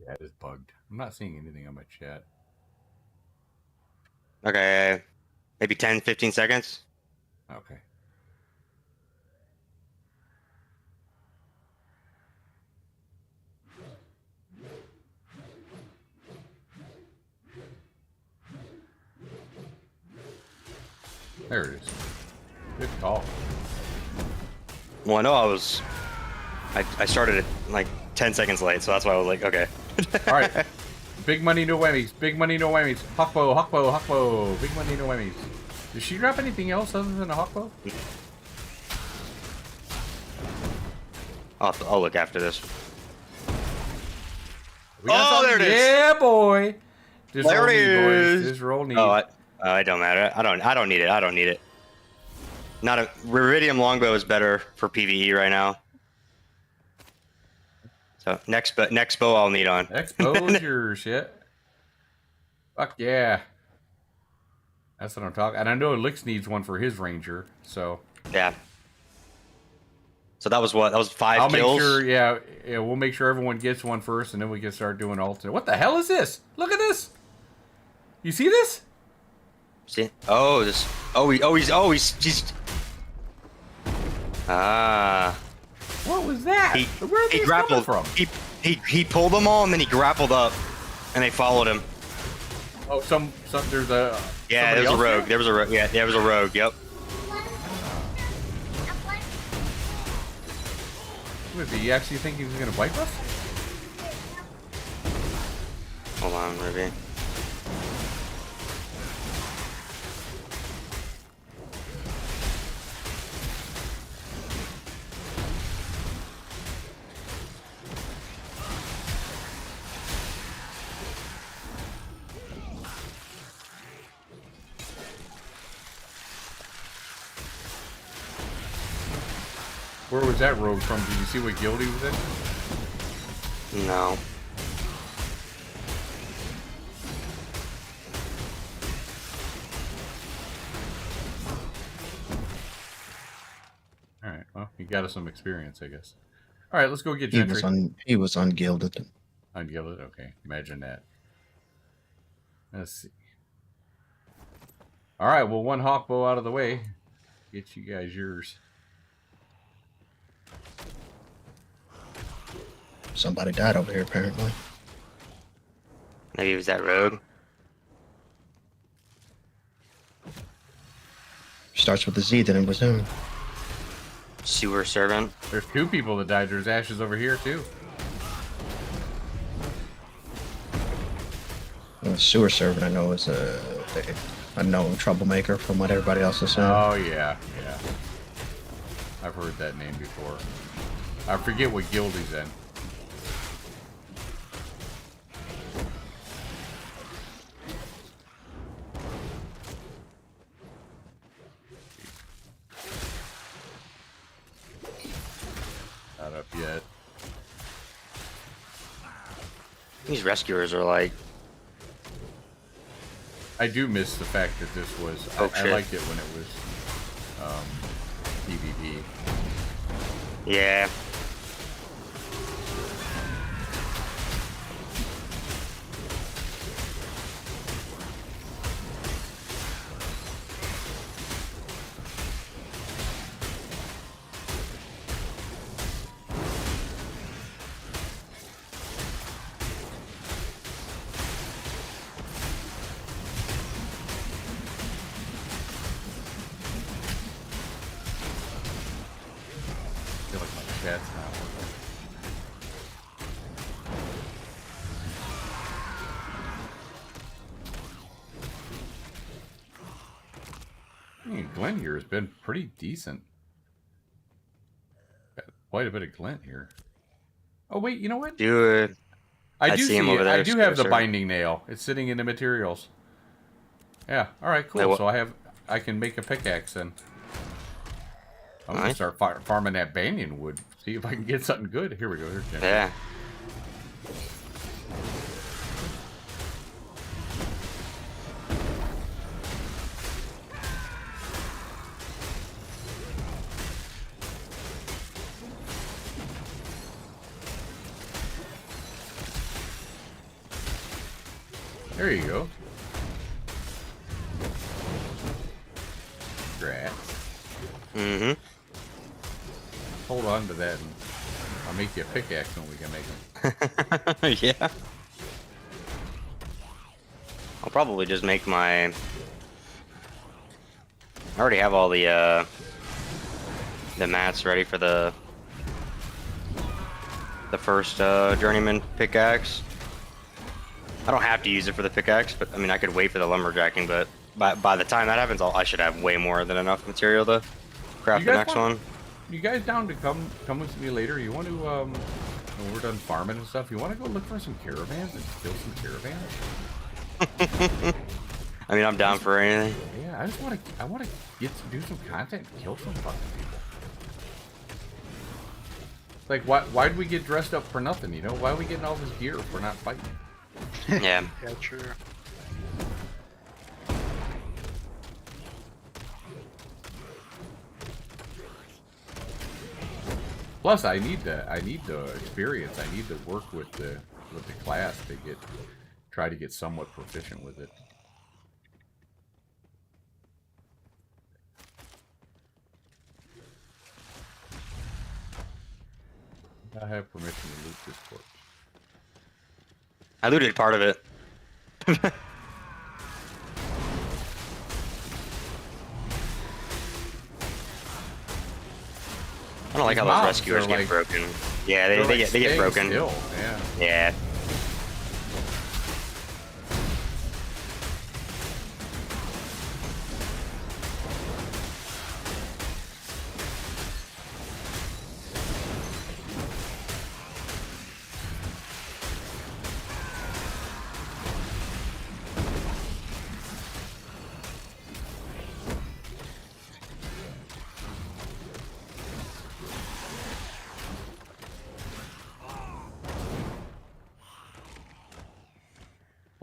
Yeah, it is bugged. I'm not seeing anything on my chat. Okay, maybe 10, 15 seconds. Okay. There it is. Good call. Well, I know I started it like 10 seconds late, so that's why I was like, okay. All right. Big money, no whammies. Big money, no whammies. Hawkbow, Hawkbow, Hawkbow. Big money, no whammies. Did she drop anything else other than a Hawkbow? I'll look after this. Oh, there it is. Yeah, boy. Just there roll it need, is. Boys. Just roll need. Oh, it don't matter. I don't need it. I don't need it. Not a Viridium longbow is better for PvE right now. So next bow I'll need on. Next bow's your shit. Fuck yeah. That's what I'm talking. And I know Lix needs one for his ranger. So yeah. So that was what? That was 5 I'll kills. make sure. Yeah, we'll make sure everyone gets one first, and then we can start doing alternate. What the hell is this? Look at this. You see this? See? Oh, this. He's. Ah. What was that? Where are He these grappled coming from? He pulled them all and then he grappled up, and they followed him. Oh, some. There's a. Yeah, there's a rogue. There was a rogue. Yeah, there was a rogue. Yep. Do you actually think he was gonna wipe us? Hold on, Ruby. Where was that rogue from? Did you see what guild he was in? No. Alright, well, he got us some experience, I guess. Alright, let's go get He Gentry. he was ungilded. Ungilded? Okay, imagine that. Let's see. Alright, well, one Hawkbow out of the way. Get you guys yours. Somebody died over here, apparently. Maybe it was that rogue. Starts with a Z, then it was him. Sewer servant. There's 2 people that died. There's ashes over here, too. The sewer servant, I know, is a known troublemaker from what everybody else is saying. Oh, yeah. Yeah. I've heard that name before. I forget what guild he's in. Not up yet. These rescuers are like, I do miss the fact that this was... Oh, I shit. liked it when it was PvP. yeah. I feel like my chat's not working. Glint here has been pretty decent. Got quite a bit of glint here. Oh wait, you know what? Dude. I I do see him see over it. there, I do have the sir. binding nail. It's sitting in the materials. Yeah. All right. Cool. Hey, what- So I can make a pickaxe then. I'm gonna Nice. start farming that banyan wood. See if I can get something good. Here we go. Here's Jim. Yeah. There you go. Grass. Mm-hmm. Hold on to that, and I'll make you a pickaxe when we can make them. Yeah. I'll probably just make my... I already have all the mats ready for the first journeyman pickaxe. I don't have to use it for the pickaxe, but I mean I could wait for the lumberjacking, but by the time that happens, I should have way more than enough material to craft the next one. You guys down to come with me later? You want to when we're done farming and stuff, you want to go look for some caravans and kill some caravans? I mean, I'm down for anything. Yeah, I want to get to do some content and kill some fucking people. Like, why'd we get dressed up for nothing, you know? Why are we getting all this gear if we're not fighting? Yeah. Yeah, true. Plus, I need the experience. I need to work with the class to try to get somewhat proficient with it. I have permission to loot this corpse. I looted part of it. I don't like how These those mobs rescuers are get like- broken. Yeah, They're they like get staying broken. Still. Yeah. Yeah.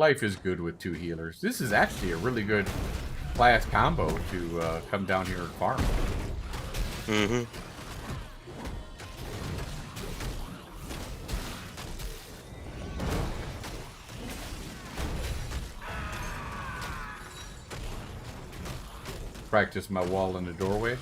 Life is good with 2 healers. This is actually a really good class combo to come down here and farm. Mm-hmm. Practice my wall in the doorway.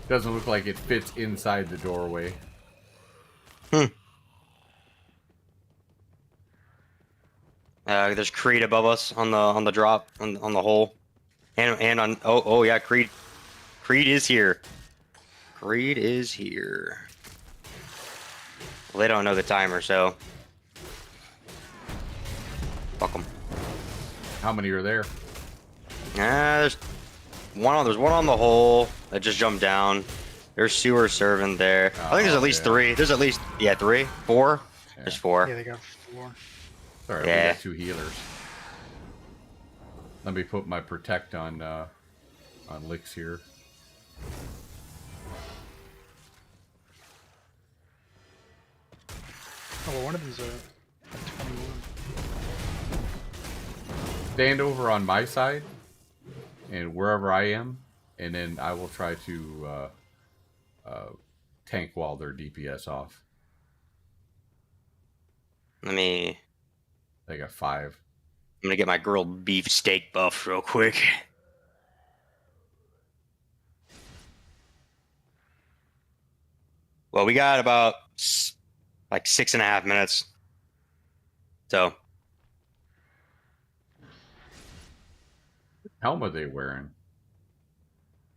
Doesn't look like it fits inside the doorway. There's Creed above us on the drop on the hole, and on oh yeah, Creed is here. Creed is here. Well, they don't know the timer, so fuck them. How many are there? There's one on the hole that just jumped down. There's sewer serving there. I think there's at least 3. There's at least 3, 4. Yeah. There's 4. Yeah, they got 4. Sorry, we got 2 healers. Let me put my protect on Licks here. Oh, well, one of them's a 21. Stand over on my side, and wherever I am, and then I will try to tank wall their DPS off. They got 5. I'm gonna get my grilled beef steak buff real quick. Well, we got about like 6.5 minutes. So. What helmet are they wearing?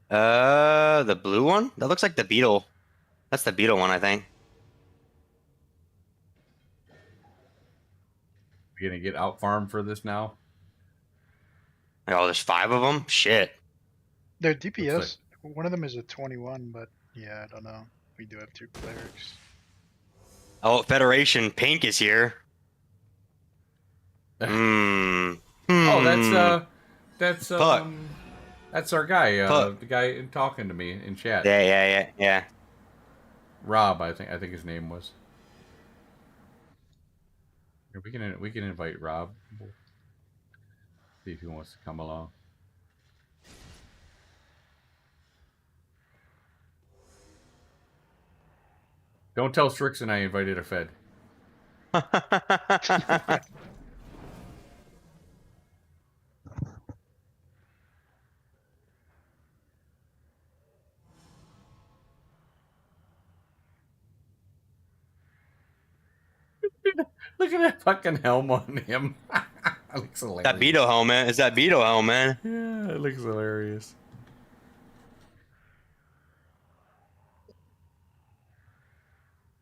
The blue one? That looks like the beetle. That's the beetle one, I think. We gonna get out farm for this now? Oh, there's 5 of them? Shit. Their DPS, one of them is a 21, but yeah, I don't know. We do have 2 clerics. Oh, Federation Pink is here. Oh, that's our guy. The guy talking to me in chat. Yeah. Rob, I think his name was. We can invite Rob. See if he wants to come along. Don't tell Strixon I invited a Fed. Look at that fucking helm on him. It looks hilarious. That Beetle helmet. It's that Beetle helmet. Yeah, it looks hilarious.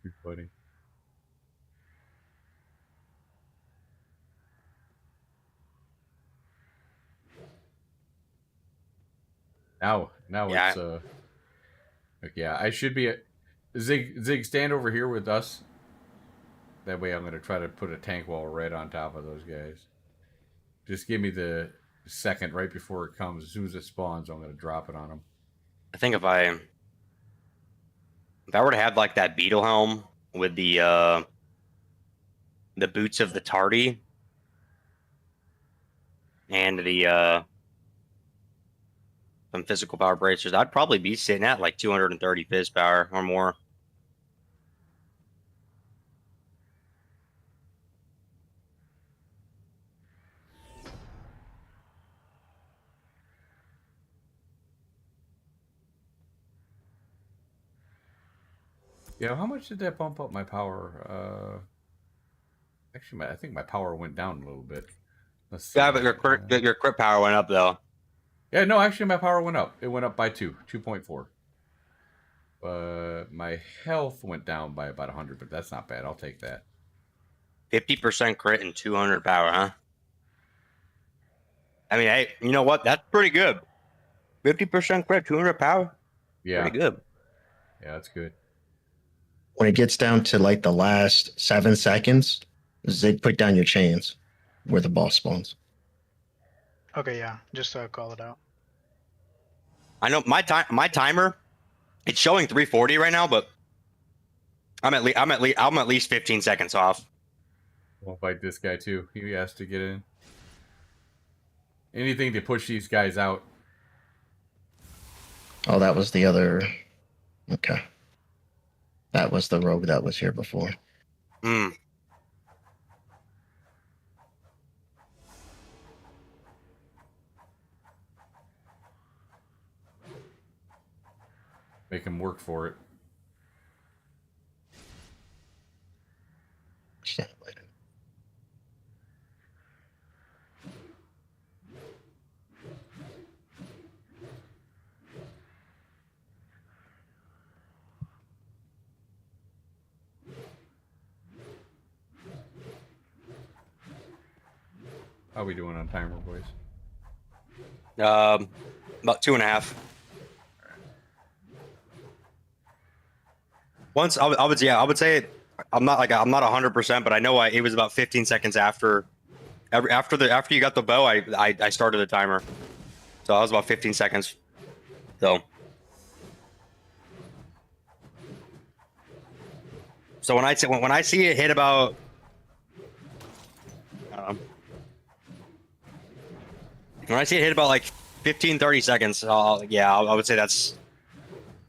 Too funny. Now Yeah. it's like, yeah, I should be at Zig, stand over here with us. That way I'm gonna try to put a tank wall right on top of those guys. Just give me the second right before it comes. As soon as it spawns, I'm gonna drop it on them. I think if I were to have like that Beetle helm with the boots of the Tardy and the some physical power bracers, I'd probably be sitting at like 230 fizz power or more. Yeah, how much did that bump up my power? Actually, I think my power went down a little bit. Let's see. Yeah, but your crit power went up though. Yeah, no, actually my power went up. It went up by 2.4. My health went down by about 100, but that's not bad. I'll take that. 50% crit and 200 power, huh? I mean, hey, you know what? That's pretty good. 50% crit, 200 power. Yeah. Pretty good. Yeah, that's good. When it gets down to like the last 7 seconds, Zig, put down your chains where the boss spawns. Okay, yeah, just call it out. I know my timer, it's showing 340 right now, but I'm at least 15 seconds off. We'll fight this guy too. He has to get in. Anything to push these guys out. Oh, that was the other. Okay. That was the rogue that was here before. Hmm. Make him work for it. Yeah, later. How we doing on timer, boys? About 2.5. Once I would say I'm not 100%, but I know it was about 15 seconds after you got the bow. I started the timer, so I was about 15 seconds. So when I see it hit about, when I see it hit about like 15-30 seconds, I would say that's.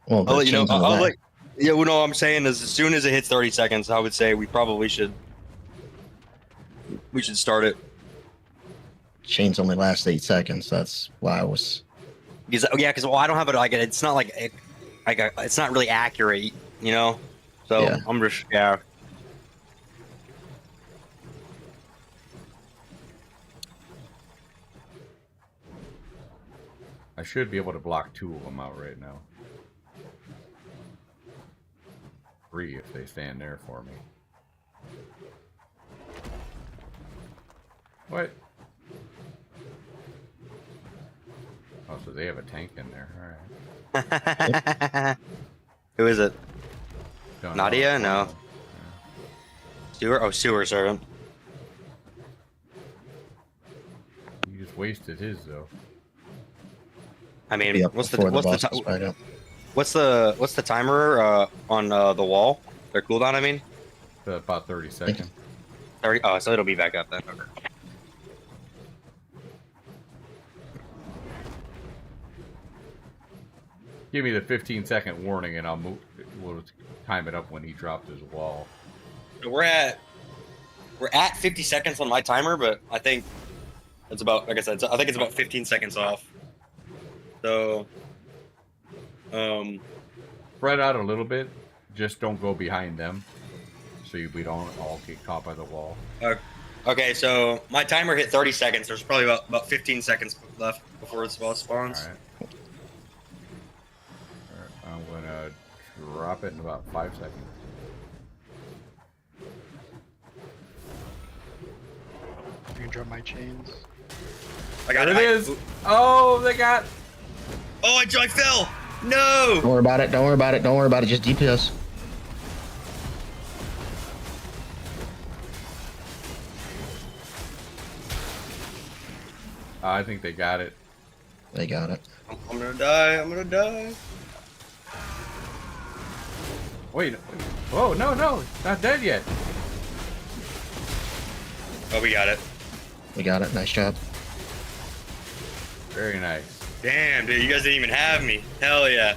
Well, I'll let you know. I'll let. Yeah, well, no, I'm saying is as soon as it hits 30 seconds, I would say we probably should start it. Chains only last 8 seconds. That's why I was. Because I don't have it like it's not like it's not really accurate, you know. So Yeah. I'm just yeah. I should be able to block 2 of them out right now. 3 if they stand there for me. What? Oh, so they have a tank in there. Alright. Who is it? Don't know. Nadia? No. Sewer? Oh, sewer servant. He just wasted his though. I mean, Be up what's before the boss is right up. what's the timer on the wall? Their cooldown, I mean. About 30 seconds. 30. Oh, so it'll be back up then. Okay. Give me the 15-second warning, and we'll time it up when he dropped his wall. So we're at 50 seconds on my timer, but I think it's about, like I said, I think it's about 15 seconds off. So, Spread out a little bit. Just don't go behind them, so we don't all get caught by the wall. okay, so my timer hit 30 seconds. There's probably about 15 seconds left before its boss spawns. All right. I'm gonna drop it in about 5 seconds. You can drop my chains. I got There it is. Oh, they got. Oh, I fell. No. Don't worry about it. Don't worry about it. Don't worry about it. Just DPS. I think they got it. They got it. I'm gonna die. I'm gonna die. Wait. Whoa, no, not dead yet. Oh, we got it. We got it. Nice job. Very nice. Damn, dude, you guys didn't even have me. Hell yeah.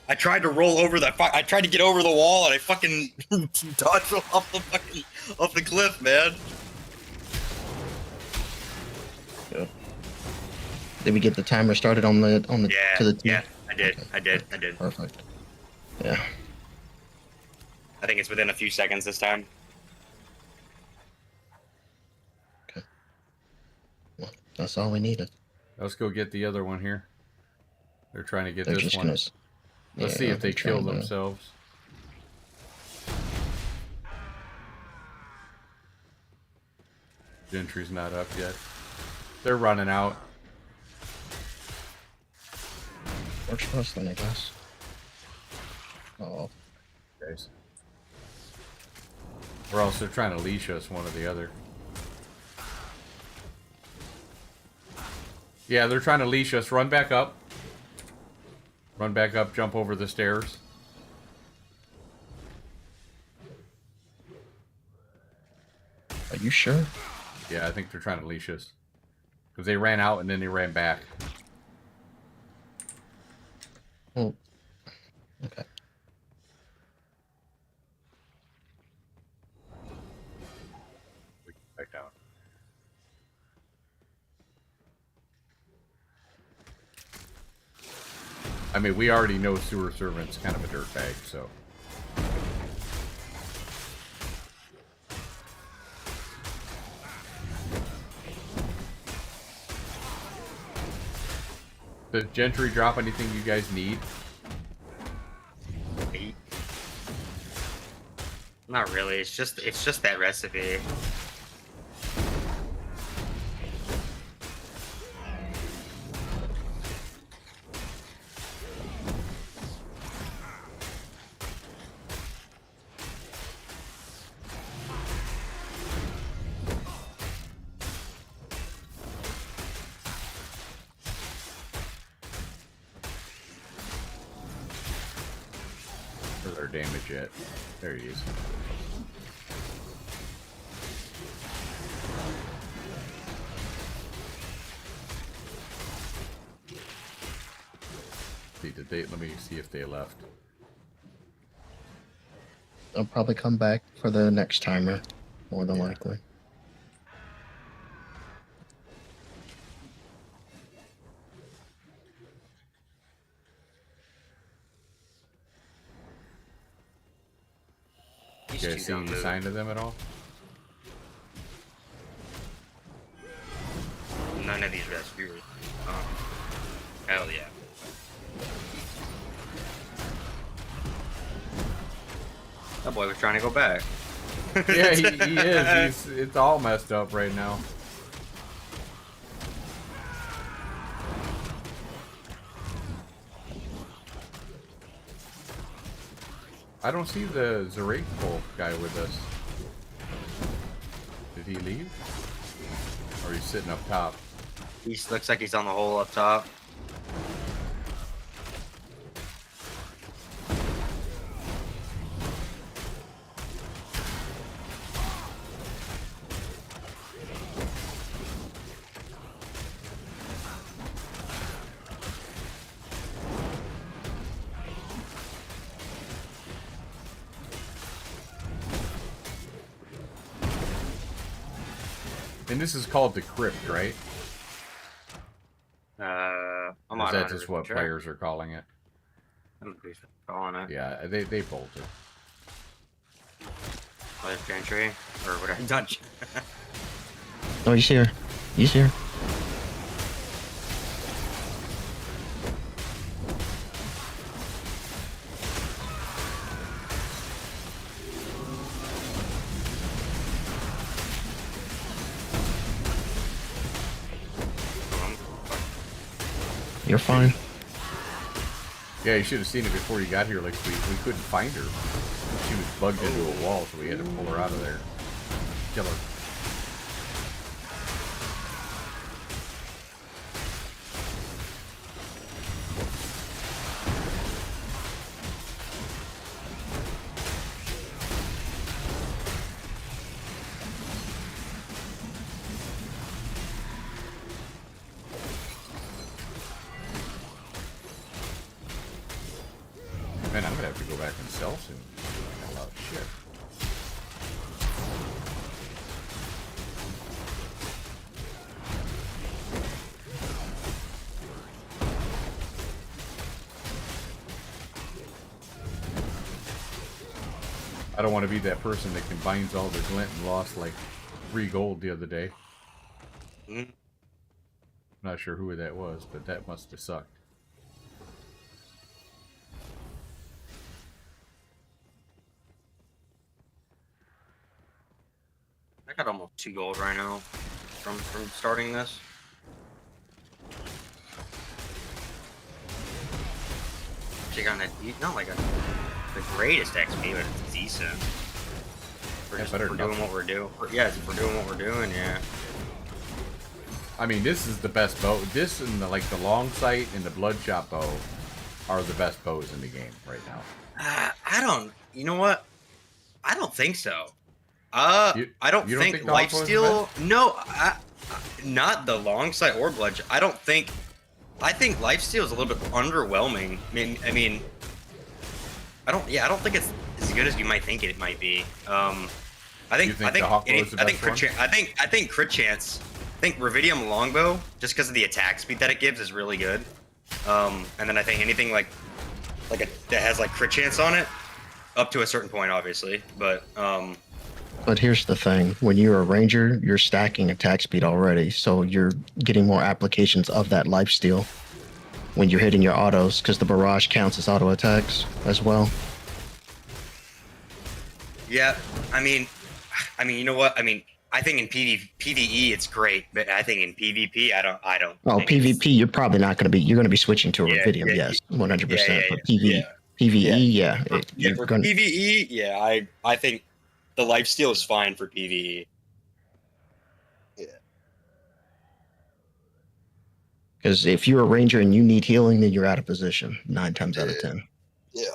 I tried to roll over I tried to get over the wall and I fucking dodged off the cliff, man. Good. Did we get the timer started on the Yeah, to the team? yeah, I did. Okay. I did. Perfect. Yeah. I think it's within a few seconds this time. Okay. Well, that's all we needed. Let's go get the other one here. They're trying to get They're this just one. gonna. Let's see if they kill themselves. Gentry's not up yet. They're running out. Works for us then, I guess. Oh. Guys. Or else they're trying to leash us, one or the other. Yeah, they're trying to leash us. Run back up. Run back up, jump over the stairs. Are you sure? Yeah, I think they're trying to leash us. Because they ran out and then they ran back. Oh. Okay. Back down. I mean, we already know Sewer Servant's kind of a dirtbag, so. Does Gentry drop anything you guys need? 8. Not really. It's just that recipe. Where's our damage at? There he is. See, did they? Let me see if they left. I'll probably come back for the next timer, more than likely. These You two guys see don't any move. sign of them at all? None of these rescuers. Hell yeah. That boy was trying to go back. Yeah, he is. It's all messed up right now. I don't see the Zerakpol guy with us. Did he leave? Or he's sitting up top? He looks like he's on the hole up top. And this is called the Crypt, right? I'm Or not is that just what sure. players are calling it? I don't know who's calling it. Yeah, they bolted. Other Gentry or whatever. Dutch. Oh, he's here. He's here. You're fine. Yeah, you should have seen it before you got here. Like we couldn't find her. She was bugged into a wall, so we had to pull her out of there. Kill her. Man, I'm gonna have to go back and sell soon. A lot of shit. I don't want to be that person that combines all the glint and lost like 3 gold the other day. Mm. Not sure who that was, but that must have sucked. I got almost 2 gold right now from starting this. Actually got not like the greatest XP, but it's decent. Yeah, better For than doing what we're doing. Yeah, if we're doing what we're doing, yeah. I mean, this is the best bow. This and the long sight and the bloodshot bow are the best bows in the game right now. I don't. You know what? I don't think so. You I don't don't think think the longbow is the lifesteal. No, not the long sight or blood. I don't think. I think lifesteal is a little bit underwhelming. I mean, I don't. Yeah, I don't think it's as good as you might think it might be. I think. You think I think. the Hawk bow is the I think best crit one? I think crit chance. I think Ruvidium longbow, just because of the attack speed that it gives, is really good. And then I think anything like that has like crit chance on it, up to a certain point, obviously. But But here's the thing: when you're a ranger, you're stacking attack speed already, so you're getting more applications of that lifesteal when you're hitting your autos, because the barrage counts as auto attacks as well. yeah, I mean, you know what? I mean, I think in PvE it's great, but I think in PvP I don't. Oh, think it's- PvP, you're probably not going to be. You're going to be switching to a Yeah, Ruvidium, yeah, yes, 100%. yeah, But PvE, yeah, yeah. you're For going. PvE, yeah, I think the lifesteal is fine for PvE. Because if you're a ranger and you need healing, then you're out of position 9 times out of 10. Yeah.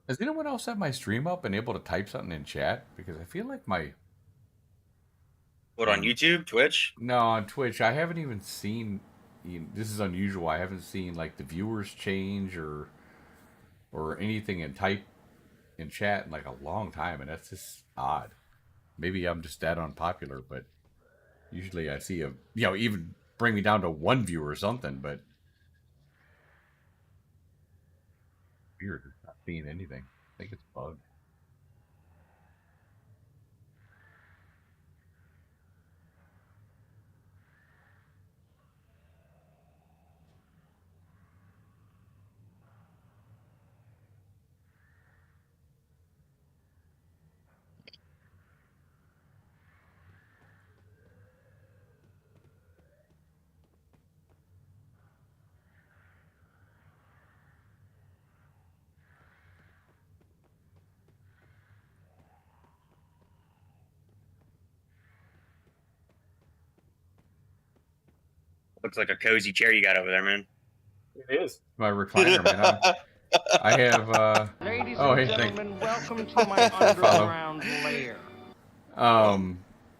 Does anyone else have my stream up and able to type something in chat? Because I feel like my... What, on YouTube, Twitch? No, on Twitch, I haven't even seen... This is unusual. I haven't seen, like, the viewers change or anything in type in chat in, like, a long time, and that's just odd. Maybe I'm just that unpopular, but usually I see even bring me down to 1 viewer or something, but... Weird. Not seeing anything. I think it's bugged. Looks like a cozy chair you got over there, man. It is. My recliner, man. I have, Ladies oh, and hey, gentlemen, welcome to my underground lair.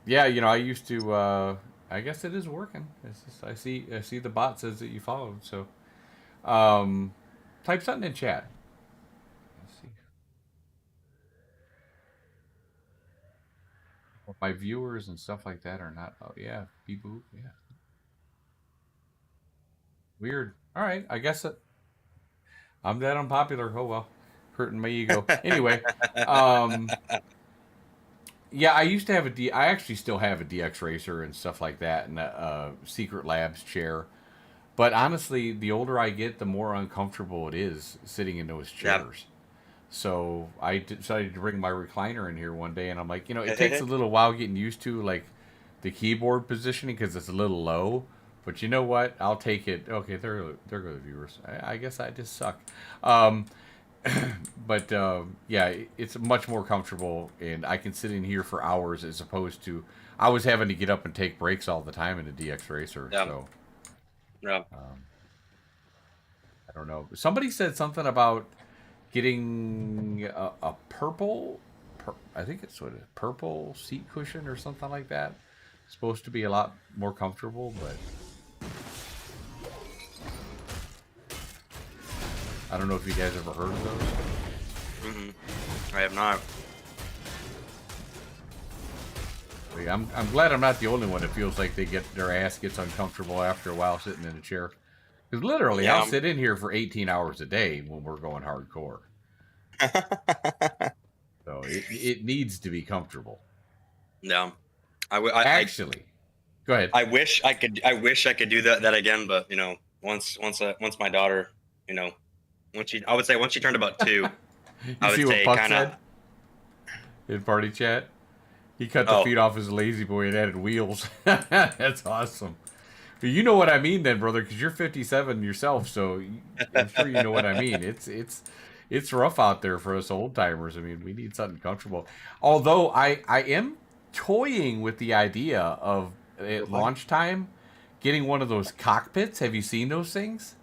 Yeah, I used to, I guess it is working. It's just, I see the bot says that you followed, so, type something in chat. Let's see. Well, my viewers and stuff like that are not, oh, yeah, Beboo, yeah. Weird. All right, I guess I'm that unpopular. Oh, well, hurting my ego. Anyway, yeah, I used to have I actually still have a DX Racer and stuff like that, and a Secret Labs chair. But honestly, the older I get, the more uncomfortable it is sitting in those chairs. So I decided to bring my recliner in here one day, and I'm like, it takes a little while getting used to like the keyboard positioning because it's a little low. But you know what? I'll take it. Okay, there go the viewers. I guess I just suck. But yeah, it's much more comfortable, and I can sit in here for hours as opposed to I was having to get up and take breaks all the time in a DX Racer. Yeah. So Yeah. I don't know. Somebody said something about getting a purple, I think it's what it is, purple seat cushion or something like that. It's supposed to be a lot more comfortable, but I don't know if you guys ever heard of those. I have not. But yeah, I'm glad I'm not the only one that feels like their ass gets uncomfortable after a while sitting in a chair. Because literally, I'll sit in here for 18 hours a day when we're going hardcore. So it needs to be comfortable. No, Actually, go ahead. I wish I could do that again, but once my daughter, once she turned about 2, I would see what say Puck kind of in party chat. He cut the feet off his lazy boy and added wheels. That's awesome. But you know what I mean, then, brother, because you're 57 yourself, so I'm sure you know what I mean. It's rough out there for us old timers. I mean, we need something comfortable. Although I am toying with the idea of at launch time getting one of those cockpits. Have you seen those things?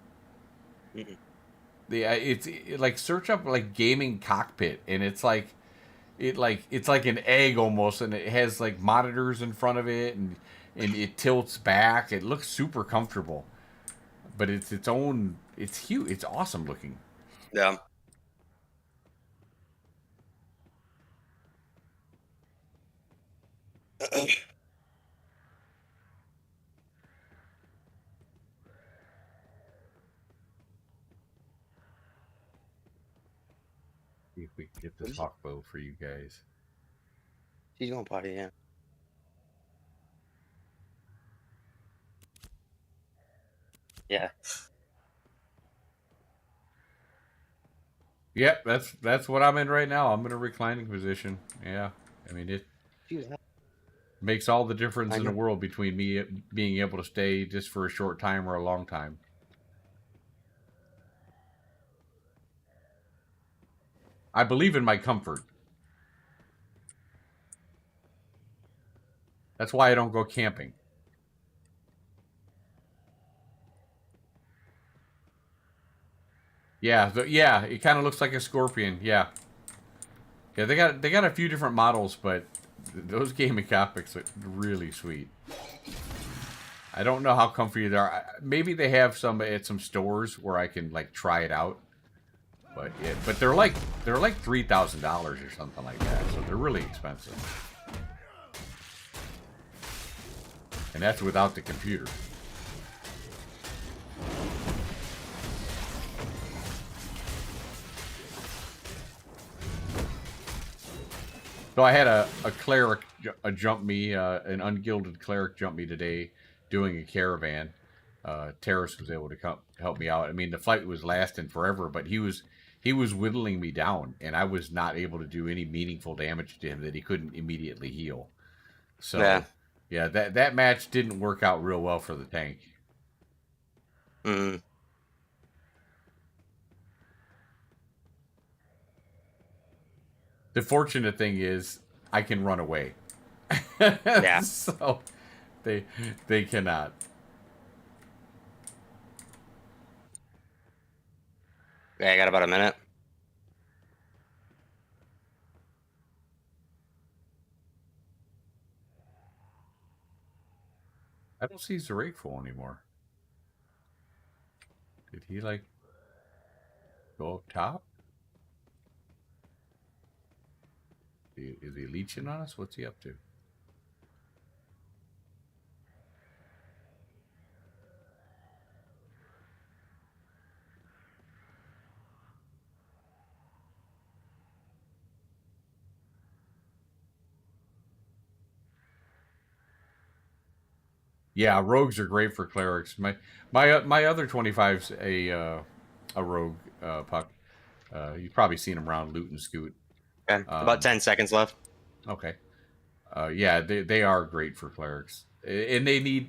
It's like search up like gaming cockpit, and it's like an egg almost, and it has like monitors in front of it, and it tilts back. It looks super comfortable, but it's its own. It's huge. It's awesome looking. Yeah. See if we can get this hawk bow for you guys. She's going potty, yeah. Yeah. Yep, that's what I'm in right now. I'm in a reclining position. Yeah, I mean it makes all the difference in the world between me being able to stay just for a short time or a long time. I believe in my comfort. That's why I don't go camping. Yeah, yeah, it kind of looks like a scorpion. Yeah, yeah, they got a few different models, but those gaming cockpits look really sweet. I don't know how comfy they are. Maybe they have some at some stores where I can like try it out. But yeah, but they're like $3,000 or something like that, so they're really expensive. And that's without the computer. So I had a cleric jump me, an ungilded cleric jump me today doing a caravan. Terrace was able to help me out. I mean, the fight was lasting forever, but he was whittling me down, and I was not able to do any meaningful damage to him that he couldn't immediately heal. So, yeah, that match didn't work out real well for the tank. Mm. The fortunate thing is I can run away. Yeah. So they cannot. Yeah, I got about a minute. I don't see Zarikful anymore. Did he like go up top? Is he leeching on us? What's he up to? Yeah, rogues are great for clerics. My other 25's a rogue puck. You've probably seen him around loot and scoot. Okay. About 10 seconds left. Okay. Yeah, they are great for clerics, and they need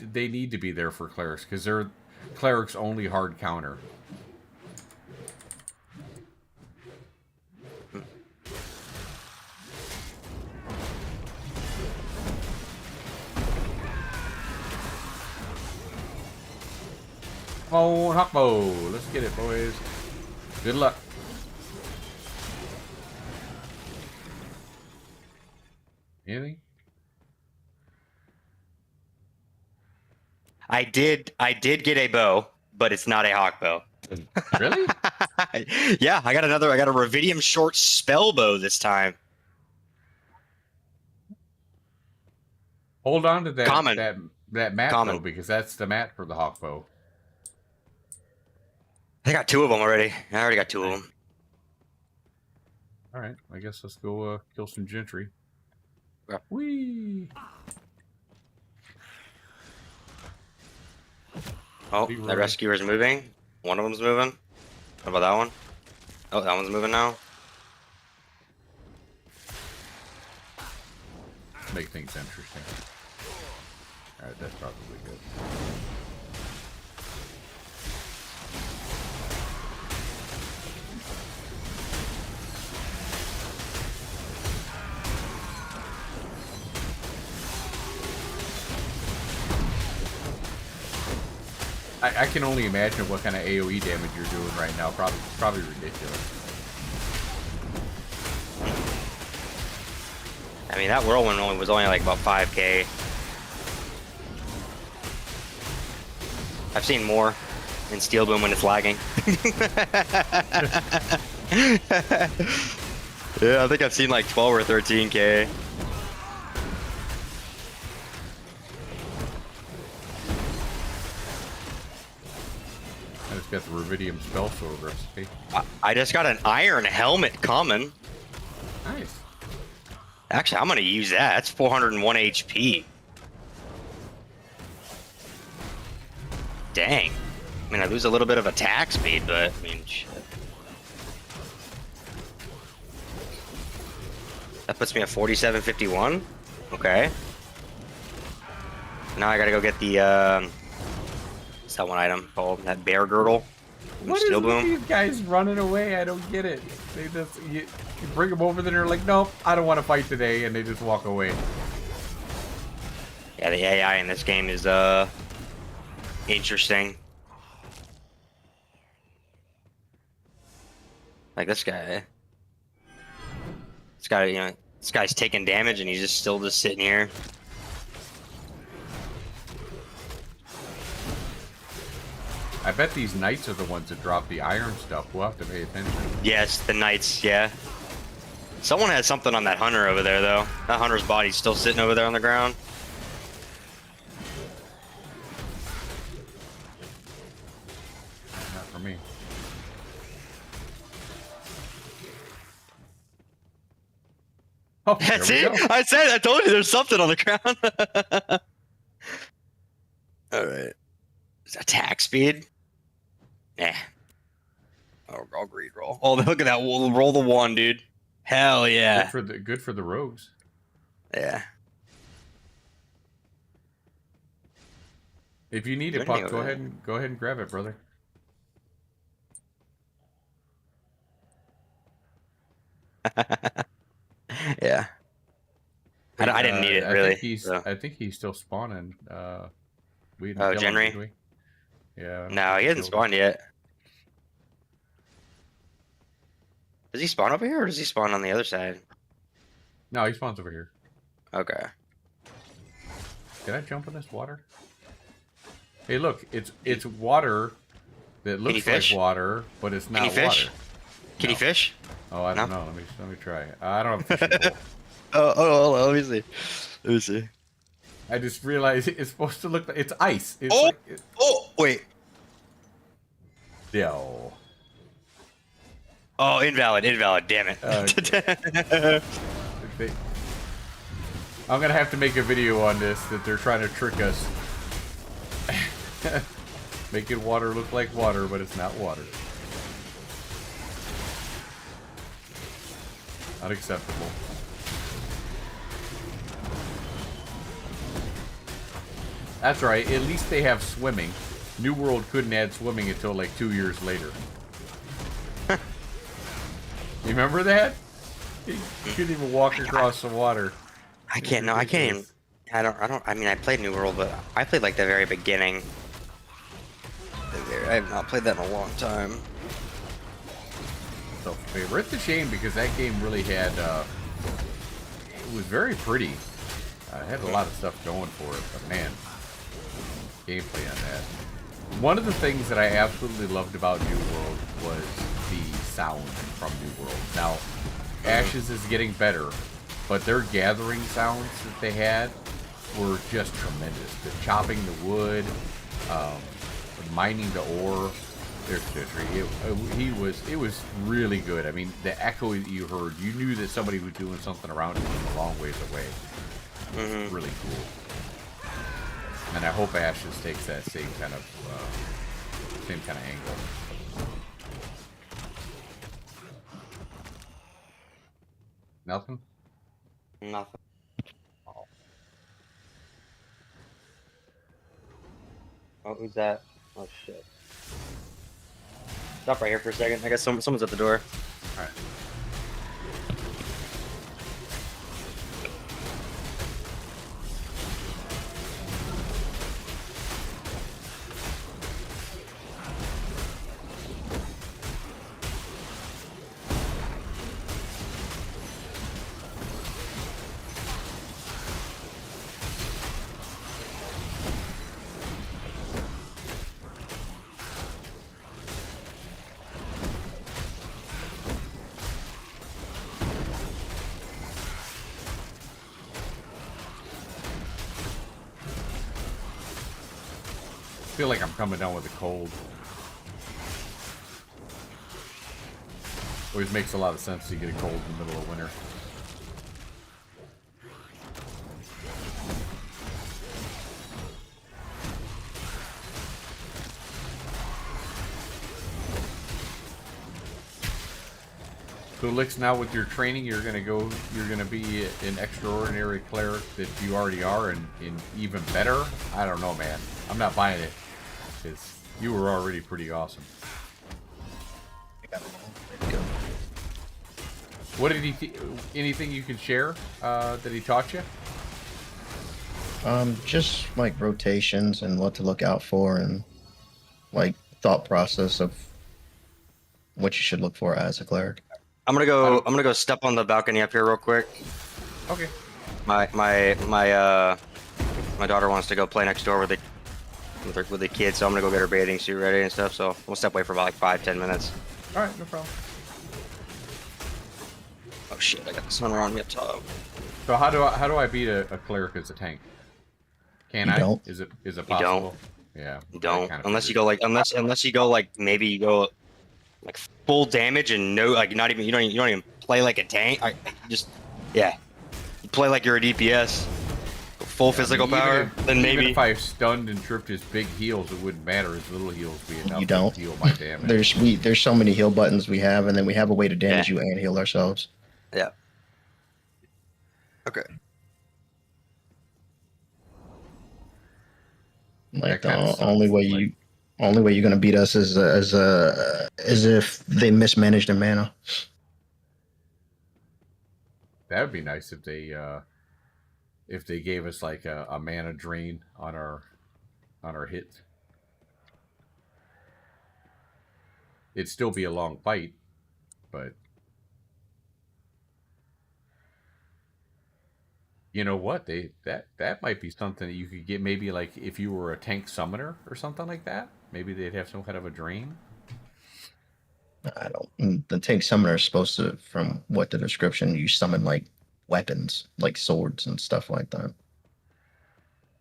to be there for clerics because they're clerics' only hard counter. Come on, Hawkbo, let's get it, boys. Good luck. Anything? I did get a bow, but it's not a hawk bow. Really? Yeah, I got a Revidium short spell bow this time. Hold on to that Common. that mat Common. though, because that's the mat for the Hawkbow. I got 2 of them already. I already got 2 of them. All right, I guess let's go kill some gentry. Yeah. Whee! Oh, Leroy. that rescuer's moving. One of them's moving. What about that one? Oh, that one's moving now. Make things interesting. All right, that's probably good. I can only imagine what kind of AoE damage you're doing right now. Probably ridiculous. I mean, that whirlwind was only like about 5k. I've seen more in Steel Boom when it's lagging. Yeah, I think I've seen like 12 or 13k. got the Rubidium spell sword recipe. I just got an iron helmet coming. Nice. Actually, I'm gonna use that. That's 401 HP. Dang. I mean, I lose a little bit of attack speed, but I mean, shit. That puts me at 4751. Okay. Now I gotta go get the what's that one item called? That bear girdle. What Steel is with bloom. these guys running away? I don't get it. They just you bring them over there, they're like, nope, I don't want to fight today, and they just walk away. Yeah, the AI in this game is interesting. Like this guy. This guy, you know, this guy's taking damage and he's just still just sitting here. I bet these knights are the ones that drop the iron stuff. We'll have to pay attention. Yes, the knights, yeah. Someone has something on that hunter over there, though. That hunter's body's still sitting over there on the ground. Not for me. Oh, That's there we it? go. I told you there's something on the ground. Alright. Attack speed? Nah. I'll greed roll. Oh, look at that. We'll roll the one, dude. Hell yeah. Good for the rogues. Yeah. If you need it, Puck, go ahead and grab it, brother. Yeah. I didn't need it, really. I think he's still spawning. We didn't Oh, kill him, Genry? did we? Yeah. No, he hasn't spawned yet. Does he spawn over here, or does he spawn on the other side? No, he spawns over here. Okay. Did I jump in this water? Hey, look, it's water that looks like water, but it's not Can you fish? water. Can you fish? Oh, I don't know. Let me try. I don't have a fishing pole. Oh, let me see. Let me see. I just realized it's supposed to look like it's ice. It's Oh! like, Oh, wait. yo. Oh, invalid, damn it. I'm gonna have to make a video on this that they're trying to trick us. Making water look like water, but it's not water. Unacceptable. That's right, at least they have swimming. New World couldn't add swimming until like 2 years later. You remember that? You couldn't even walk across the water. I can't even. I mean, I played New World, but I played like the very beginning. I have not played that in a long time. So favor. It's a shame because that game really had, it was very pretty. It had a lot of stuff going for it, but man, gameplay on that. One of the things that I absolutely loved about New World was the sound from New World. Now, Ashes is getting better, but their gathering sounds that they had were just tremendous. The chopping the wood, mining the ore. It was really good. I mean, the echo that you heard, you knew that somebody was doing something around you from a long ways away. It was really cool. And I hope Ashes takes that same kind of angle. Nothing? Nothing. Oh, who's that? Oh shit. Stop right here for a second. I guess someone's at the door. Alright. I feel like I'm coming down with a cold. Always makes a lot of sense to get a cold in the middle of winter. So Lix, now with your training, you're gonna be an extraordinary cleric that you already are, and even better. I don't know, man. I'm not buying it, because you were already pretty awesome. What did he? Anything you can share that he taught you? Just like rotations and what to look out for, and like thought process of what you should look for as a cleric. I'm gonna go step on the balcony up here real quick. Okay. My daughter wants to go play next door with the kids, so I'm gonna go get her bathing suit ready and stuff. So we'll step away for about like 5-10 minutes. All right, no problem. Oh shit! I got the sun around me up top. So how do I beat a cleric as a tank? Can I? Don't. Is it You don't. possible? Yeah. You don't, I kinda unless you figured. go like maybe you go like full damage and no, like not even you don't even play like a tank. You play like you're a DPS, full physical Even power. if- Then maybe even if I stunned and tripped his big heals, it wouldn't matter. His little heals be enough You don't. to heal my damage. There's so many heal buttons we have, and then we have a way to damage Yeah. you and heal ourselves. yeah. Okay. Like That kinda the sucks. only way you're gonna beat us is if they mismanage their mana. That would be nice if they gave us like a mana drain on our hits. It'd still be a long fight, but you know what? That might be something that you could get, maybe like if you were a tank summoner or something like that. Maybe they'd have some kind of a drain. I don't. The tank summoner is supposed to, from what the description, you summon like weapons, like swords and stuff like that.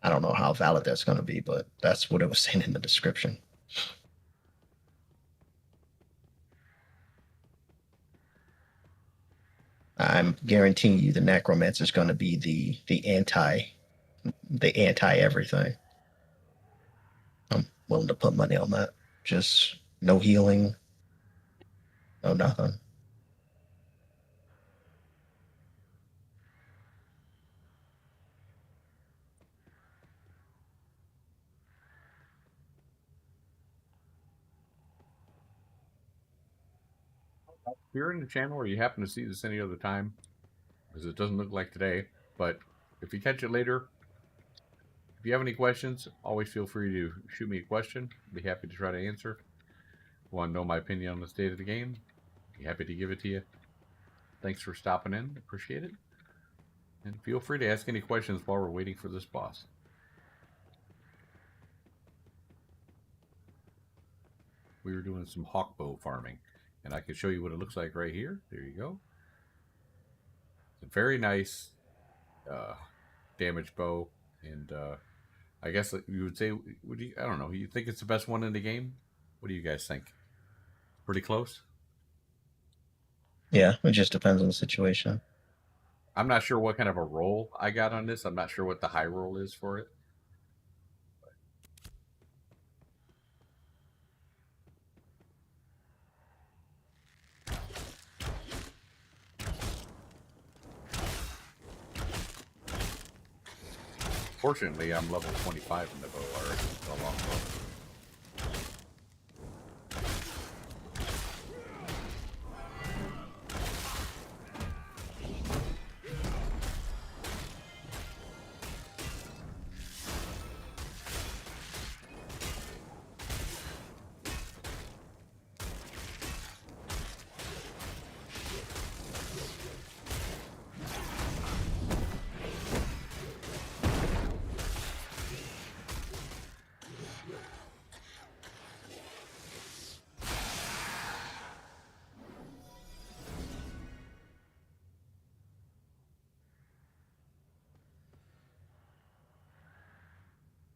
I don't know how valid that's going to be, but that's what it was saying in the description. I'm guaranteeing you the necromancer is going to be the anti everything. I'm willing to put money on that. Just no healing, no nothing. If you're in the channel or you happen to see this any other time, because it doesn't look like today, but if you catch it later, if you have any questions, always feel free to shoot me a question. I'd be happy to try to answer. Want to know my opinion on the state of the game? Be happy to give it to you. Thanks for stopping in. Appreciate it. And feel free to ask any questions while we're waiting for this boss. We were doing some hawkbow farming, and I can show you what it looks like right here. There you go. It's a very nice damage bow, and I guess you would say, I don't know, you think it's the best one in the game? What do you guys think? Pretty close? Yeah, it just depends on the situation. I'm not sure what kind of a roll I got on this. I'm not sure what the high roll is for it. Fortunately, I'm level 25 in the bow already. The longbow.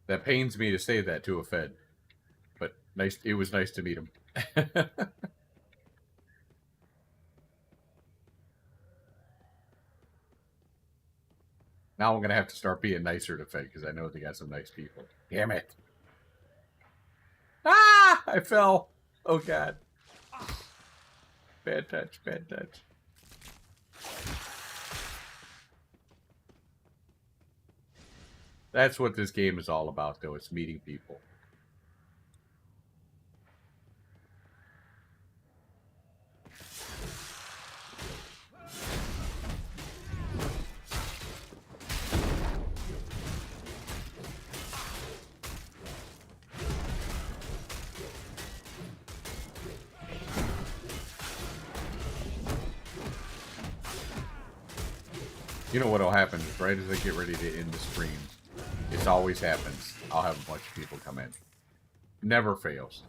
That pains me to say that to a Fed, but nice. It was nice to meet him. Now I'm gonna have to start being nicer to Fed because I know they got some nice people. Damn it! Ah! I fell. Oh god. Bad touch. Bad touch. That's what this game is all about, though. It's meeting people. You know what'll happen is right as I get ready to end the stream, it always happens. I'll have a bunch of people come in. Never fails.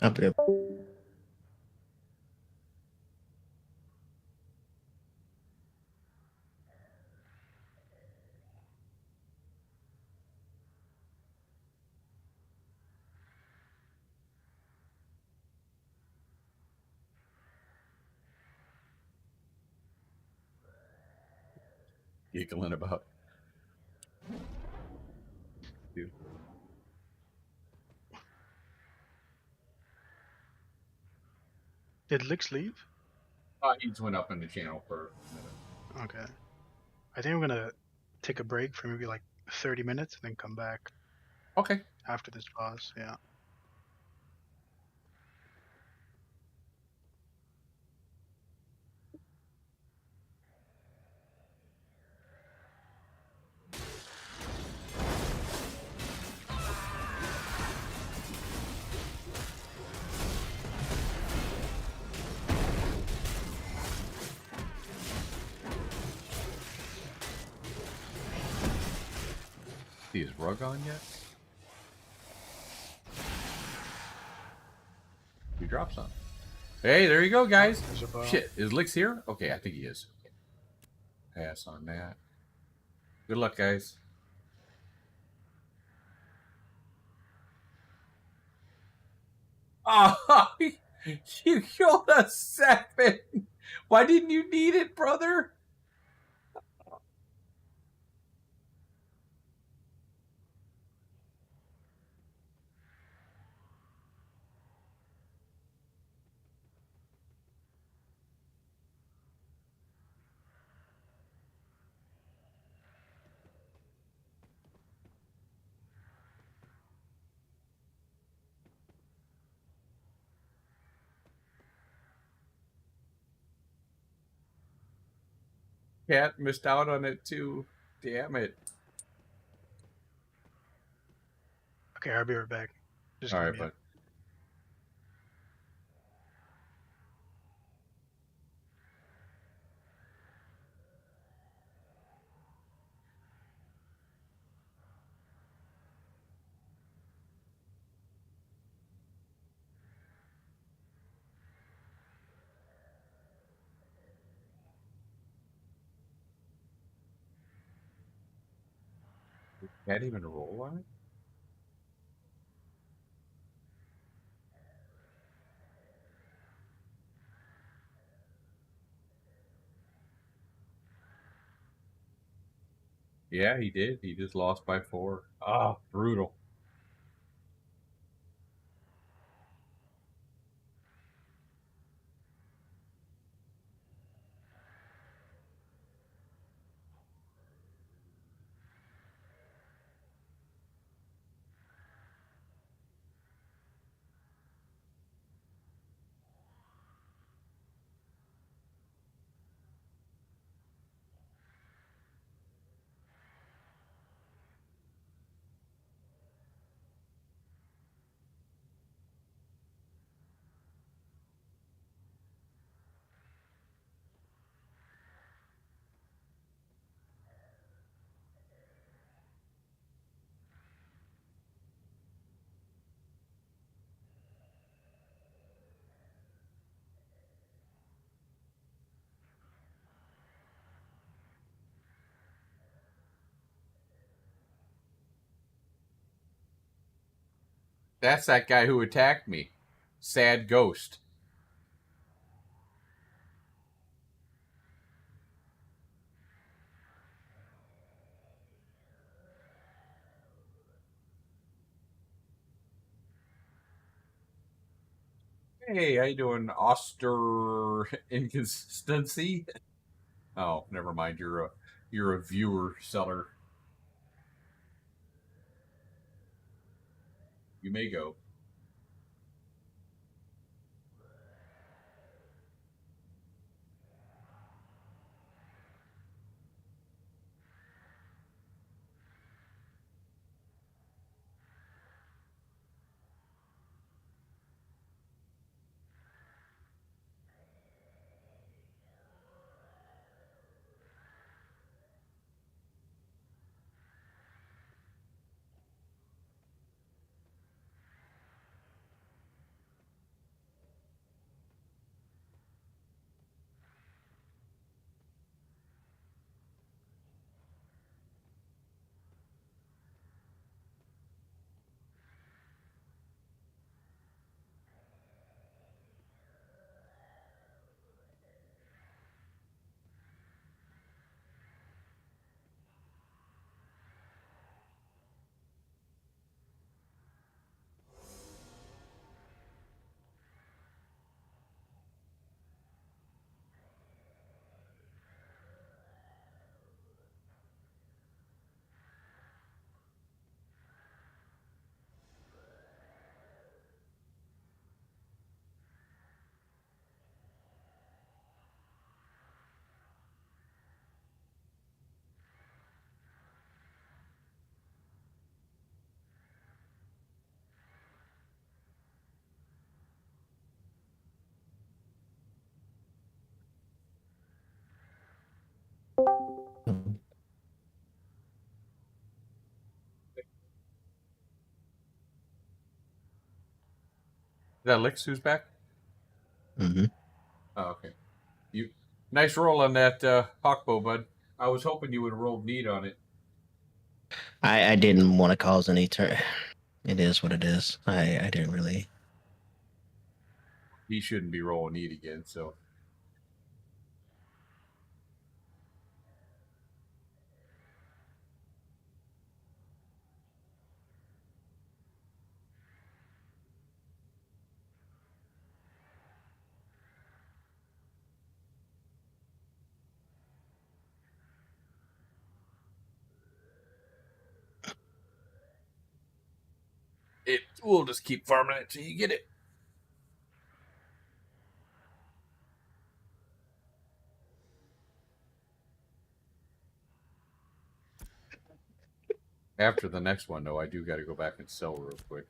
Up there. Giggling about. Dude. Did Lix leave? He just went up in the channel for a minute. Okay. I think I'm gonna take a break for maybe like 30 minutes and then come back Okay. after this pause. Yeah. See his rug on yet? He drops some. Hey, there you go, guys. There's a bar. Shit, is Lix here? Okay, I think he is. Pass on that. Good luck, guys. Oh, you killed a 7. Why didn't you need it, brother? Cat missed out on it too. Damn it. Okay, I'll be right back. Just All give right, me a- bud. Can't even roll on it? Yeah, he did. He just lost by 4. Ah, brutal. That's that guy who attacked me. Sad ghost. Hey, how you doing, Oster Inconsistency? Oh, never mind. You're a viewer seller. You may go. Is that Lix who's back? Mm-hmm. Oh, okay. You nice roll on that hawkbow, bud. I was hoping you would have rolled neat on it. I didn't want to cause any turn. It is what it is. I didn't really. He shouldn't be rolling neat again, so we'll just keep farming it till you get it. After the next one, though, I do got to go back and sell real quick.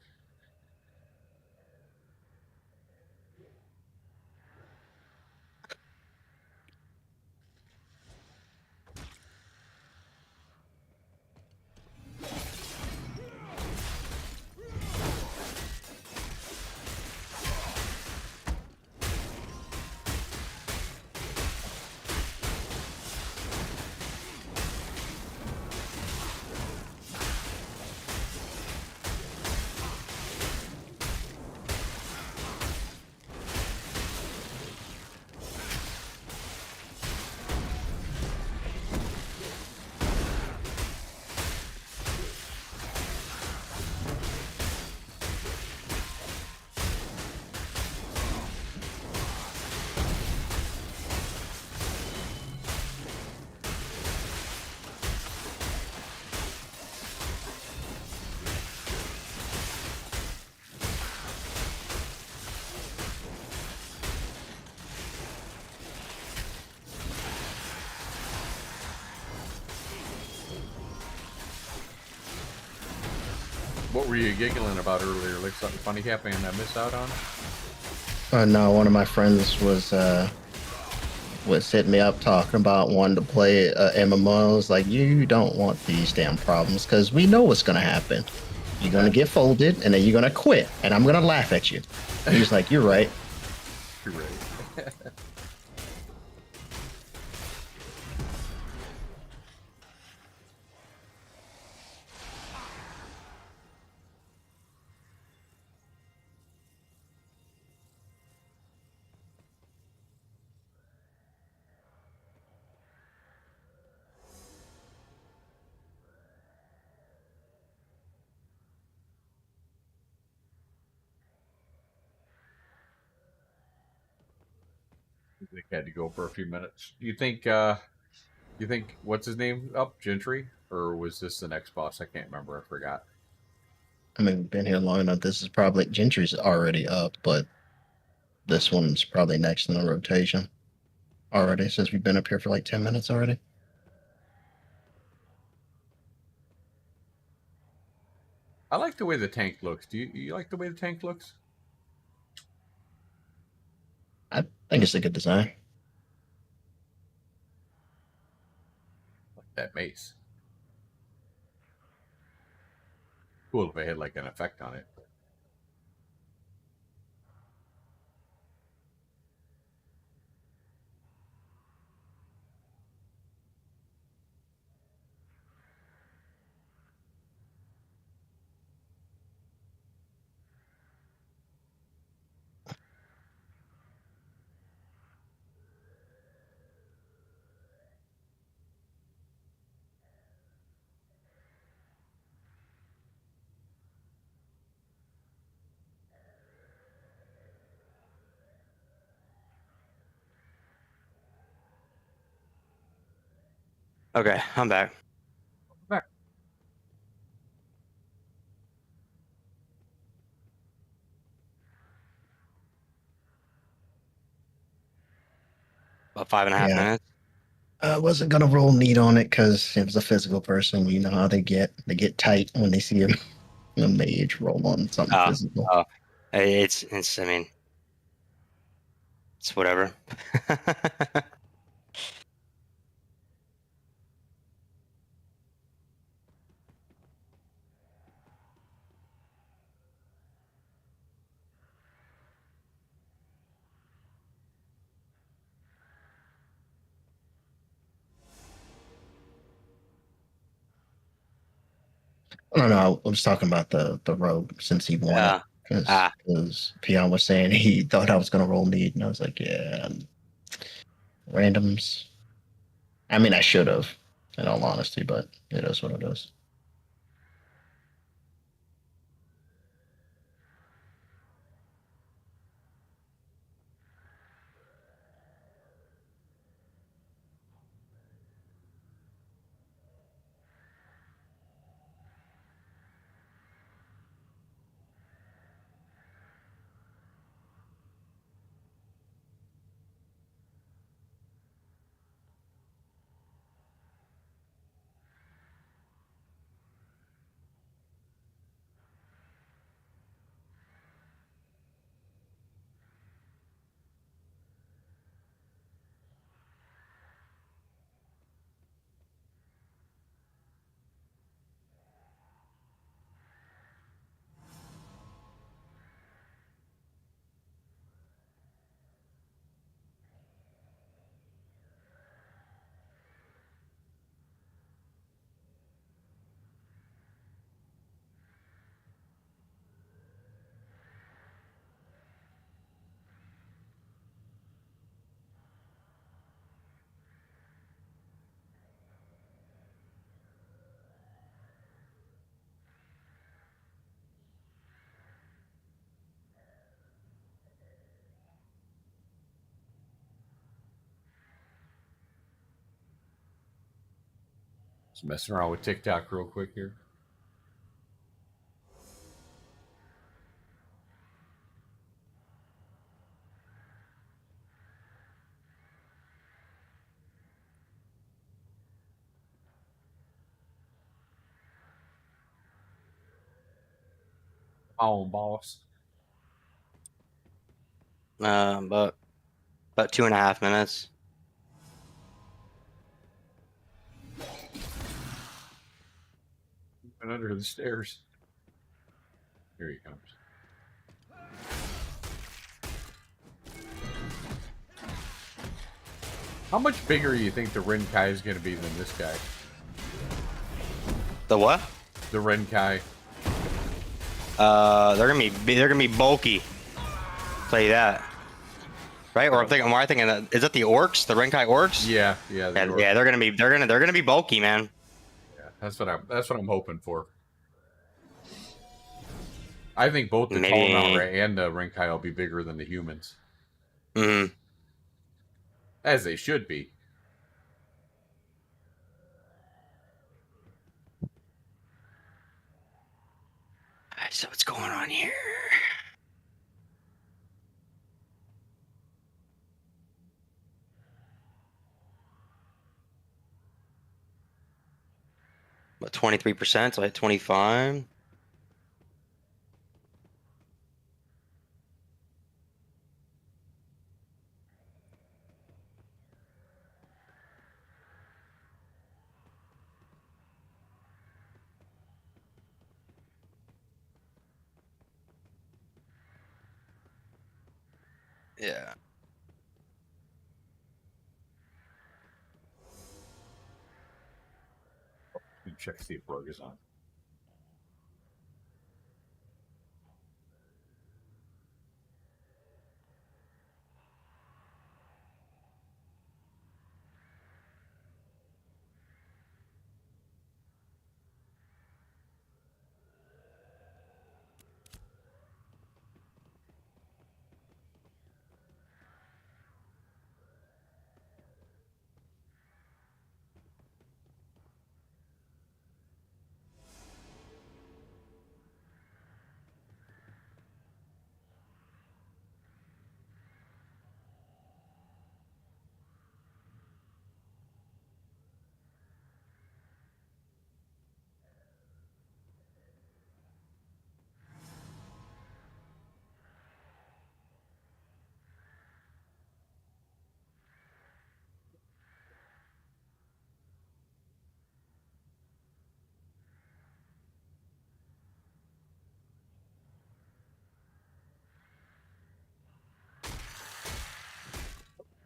What were you giggling about earlier? Like something funny happened and I missed out on? No, one of my friends was hitting me up talking about wanting to play MMO. I was like, you don't want these damn problems because we know what's gonna happen. You're gonna get folded and then you're gonna quit, and I'm gonna laugh at you. He's like, you're right. You're right. They had to go for a few minutes. You think what's his name up? Gentry? Or was this the next boss? I can't remember, I forgot. I mean, been here long enough. This is probably Gentry's already up, but this one's probably next in the rotation already, since we've been up here for like 10 minutes already. I like the way the tank looks. Do you like the way the tank looks? I think it's a good design. Like that mace. Cool if I had like an effect on it. Okay, I'm back. Back. About 5.5 Yeah. minutes. I wasn't gonna roll neat on it because it was a physical person. You know how they get. They get tight when they see a mage roll on something Oh, physical. oh, it's. I mean, it's whatever. No, I was talking about the rogue since he won it Yeah. Ah, because Pion was saying he thought I was gonna roll neat, and I was like, yeah, randoms. I mean, I should have, in all honesty, but it is what it is. Just messing around with TikTok real quick here. on, boss. But about 2.5 minutes. And under the stairs. Here he comes. How much bigger do you think the Renkai is going to be than this guy? The what? The Renkai. They're gonna be bulky. Tell you that. Right? Or am I thinking that is that the orcs, the Renkai orcs? Yeah. Yeah, they're gonna be bulky, man. Yeah, that's what I'm hoping for. I think both the Maybe. Tallnauer and the Renkai will be bigger than the humans. Mm-hmm. As they should be. So what's going on here? What, 23%? So I hit 25. Yeah. Check to see if Rogue is on.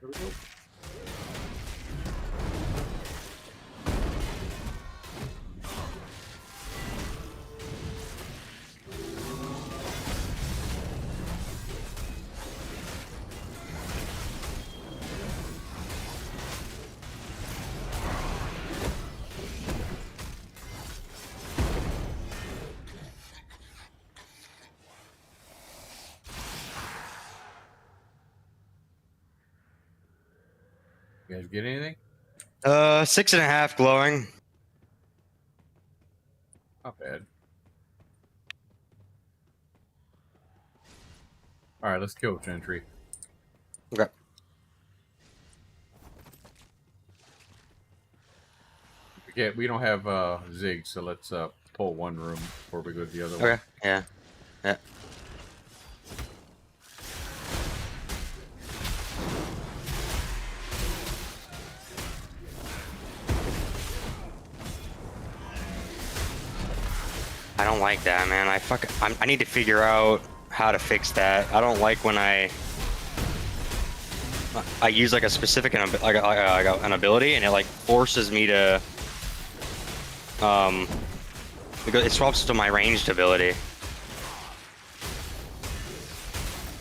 There we go. You guys get anything? 6.5 glowing. Not bad. All right, let's kill Gentry. Okay. We don't have Zig, so let's pull one room before we go to the other one. Okay. Yeah. Yeah. I don't like that, man. I need to figure out how to fix that. I don't like when I use like a specific an ability and it like forces me to because it swaps to my ranged ability.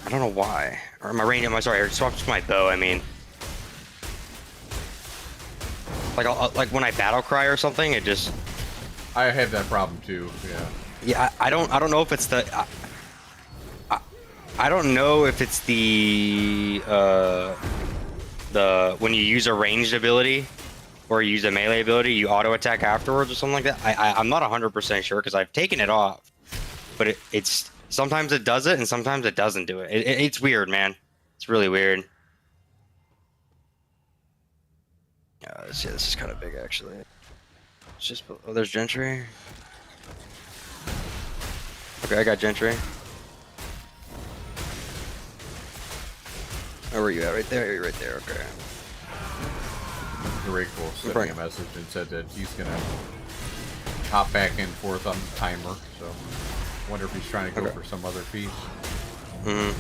I don't know why. Or my range. Sorry, it swaps to my bow. I mean, like when I battle cry or something, it just. I have that problem too. Yeah. Yeah, I don't know if it's the. I don't know if it's the when you use a ranged ability or you use a melee ability, you auto attack afterwards or something like that. I'm not 100% sure because I've taken it off, but it's sometimes it does it and sometimes it doesn't do it. It's weird, man. It's really weird. Yeah, this is kind of big actually. It's just there's Gentry. Okay, I got Gentry. Where were you at? Right there? You're right there, okay. Grateful sent me a message and said that he's gonna hop back and forth on the timer, so wonder if he's trying to go for some other piece. Mm-hmm.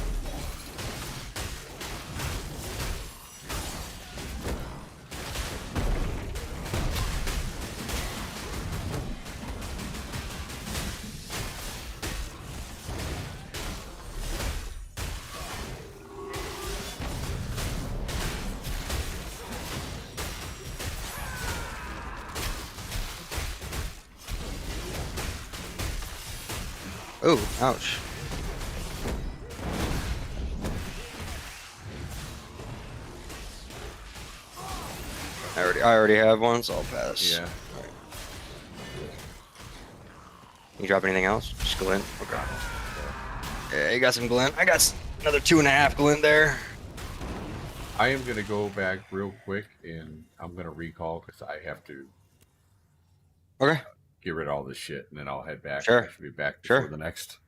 Oh, ouch. I already have one, so I'll pass. Yeah. You drop anything else? Just glint. Okay. Yeah, you got some glint. I got another 2.5 glint there. I am gonna go back real quick and I'm gonna recall because I have to Okay. get rid of all this shit and then I'll head back. Sure. I should be back before Sure. the next.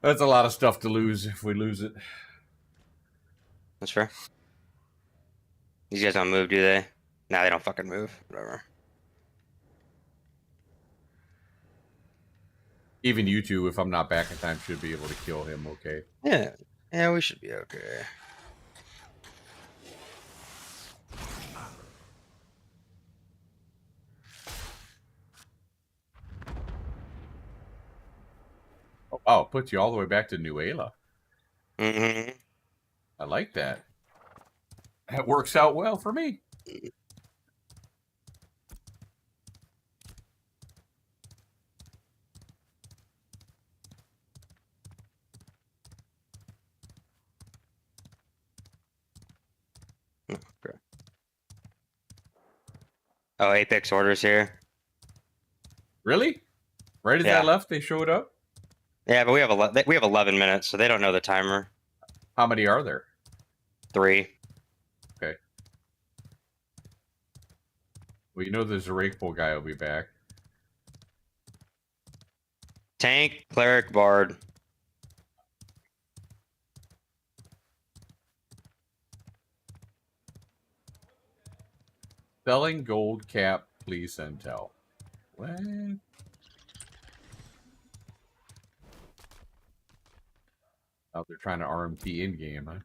That's a lot of stuff to lose if we lose it. That's fair. These guys don't move, do they? Nah, they don't fucking move. Whatever. Even you two, if I'm not back in time, should be able to kill him. Okay. Yeah. Yeah, we should be okay. Oh, wow, it puts you all the way back to Nuela. Mm-hmm. I like that. That works out well for me. Okay. Oh, Apex orders here. Really? Right as Yeah. I left, they showed up? Yeah, but we have 11 minutes, so they don't know the timer. How many are there? 3. Okay. Well, you know the Zerakpol guy will be back. Tank, cleric, bard. Selling gold cap, please intel. What? Oh, they're trying to RMT in game, huh?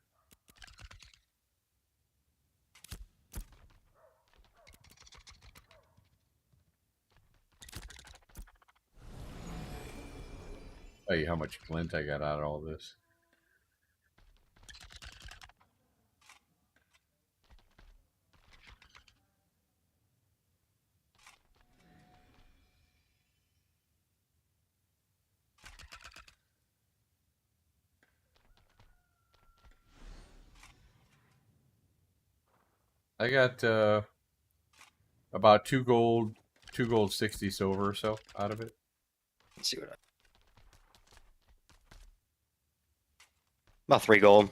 Tell you how much glint I got out of all this. I got about 2 gold, 60 silver or so out of it. Let's see what about 3 gold.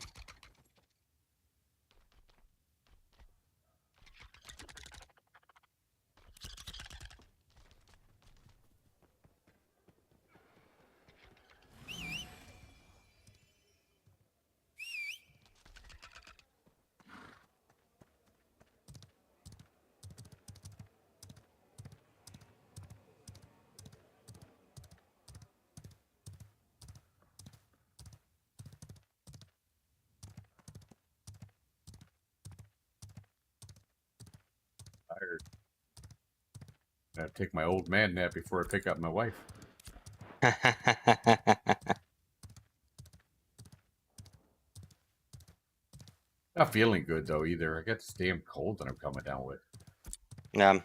Tired. I gotta take my old man nap before I pick up my wife. Not feeling good though either. I got this damn cold that I'm coming down with. Yeah.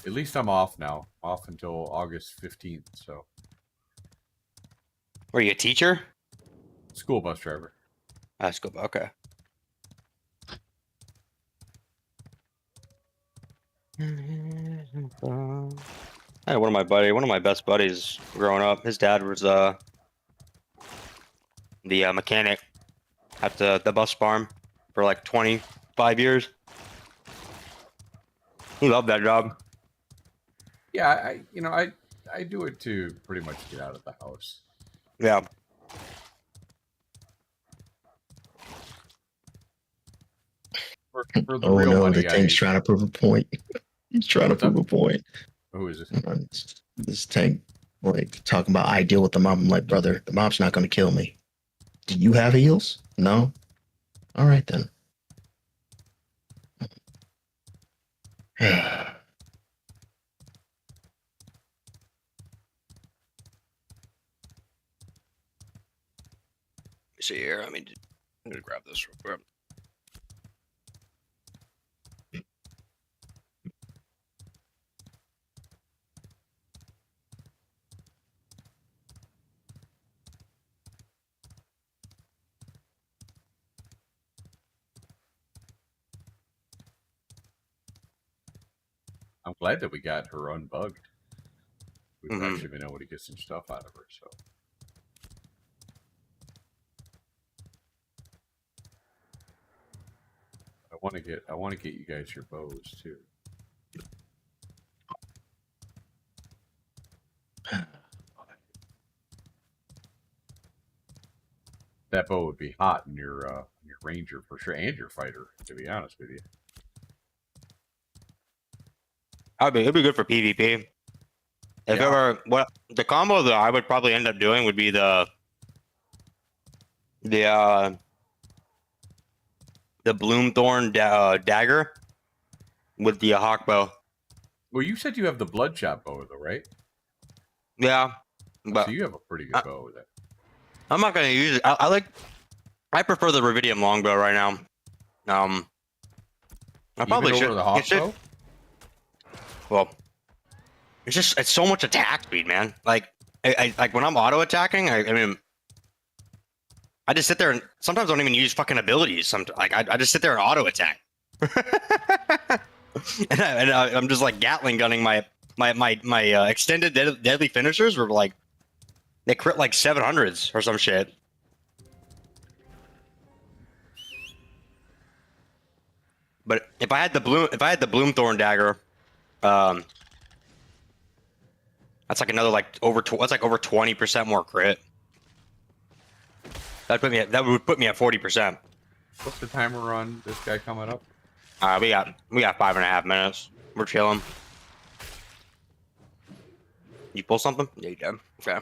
At least I'm off now. Off until August 15th, so. Were you a teacher? School bus driver. Let's go. Okay. I had one of my best buddies growing up. His dad was the mechanic at the bus farm for like 25 years. He loved that job. Yeah, I do it to pretty much get out of the house. Yeah. For the Oh real no, the money, tank's trying to prove a point. He's trying to What's up? prove a point. Who is it? This tank, like, talking about I deal with the mob. I'm like, brother, the mob's not going to kill me. Do you have heals? No? All right, then. See here. I'm gonna grab this real quick. I'm glad that we got her unbugged. We've Mhm. actually been able to get some stuff out of her. So I want to get you guys your bows too. That bow would be hot in your ranger for sure, and your fighter. To be honest with you, It'd be good for PvP. If Yeah. ever, what the combo that I would probably end up doing would be the Bloomthorn dagger with the hawk bow. well, you said you have the bloodshot bow though, right? Yeah, but So you have a pretty good bow with that. I'm not gonna use it. I prefer the Rubidium longbow right now. I probably Even should. over the hawk bow. Well, it's so much attack speed, man. Like like when I'm auto attacking, I mean, I just sit there and sometimes I don't even use fucking abilities. I just sit there and auto attack, and I'm just like Gatling gunning my extended deadly finishers were like they crit like 700s or some shit. But if I had the Bloomthorn dagger, that's like another like that's like over 20% more crit. That would put me at 40%. What's the timer on this guy coming up? We got 5.5 minutes. We're chilling. You pull something? Yeah, you did. Okay.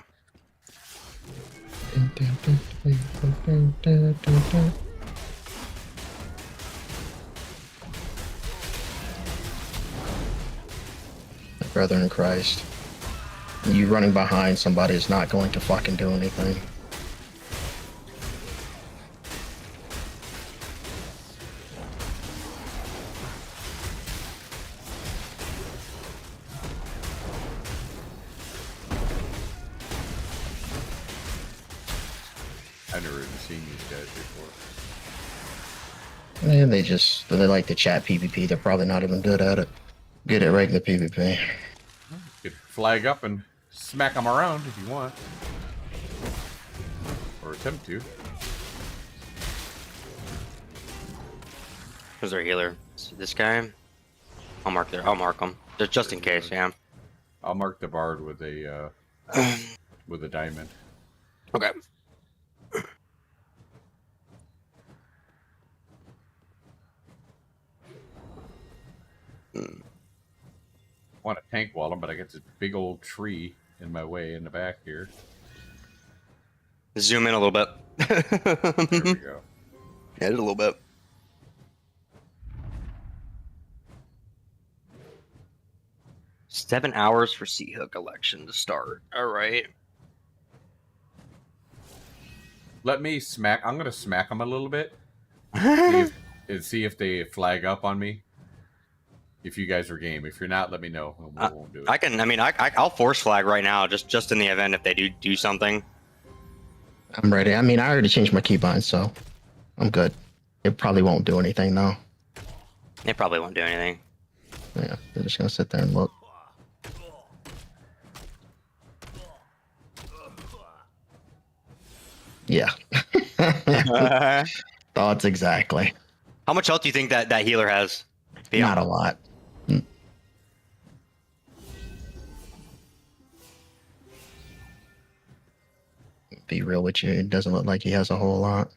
Brother in Christ. You running behind somebody is not going to fucking do anything. I've never even seen these guys before. And they like to chat PvP. They're probably not even good at it. Good at regular PvP. You could flag up and smack them around if you want, or attempt to. Who's our healer? See this guy? I'll mark him. Just in case, yeah. I'll mark the bard with a diamond. Okay. Want to tank wall him, but I got this big old tree in my way in the back here. Zoom in a little bit. There we go. Yeah, just a little bit. $7 hours for Sea Hook election to start. All right. Let me smack. I'm gonna smack them a little bit. See if they flag up on me. If you guys are game. If you're not, let me know. We won't do it. I'll force flag right now, just in the event if they do something. I'm ready. I mean, I already changed my keybind, so I'm good. It probably won't do anything, though. They probably won't do anything. Yeah, they're just gonna sit there and look. Yeah. Thoughts exactly. How much health do you think that healer has? Not a lot. Be real with you, it doesn't look like he has a whole lot.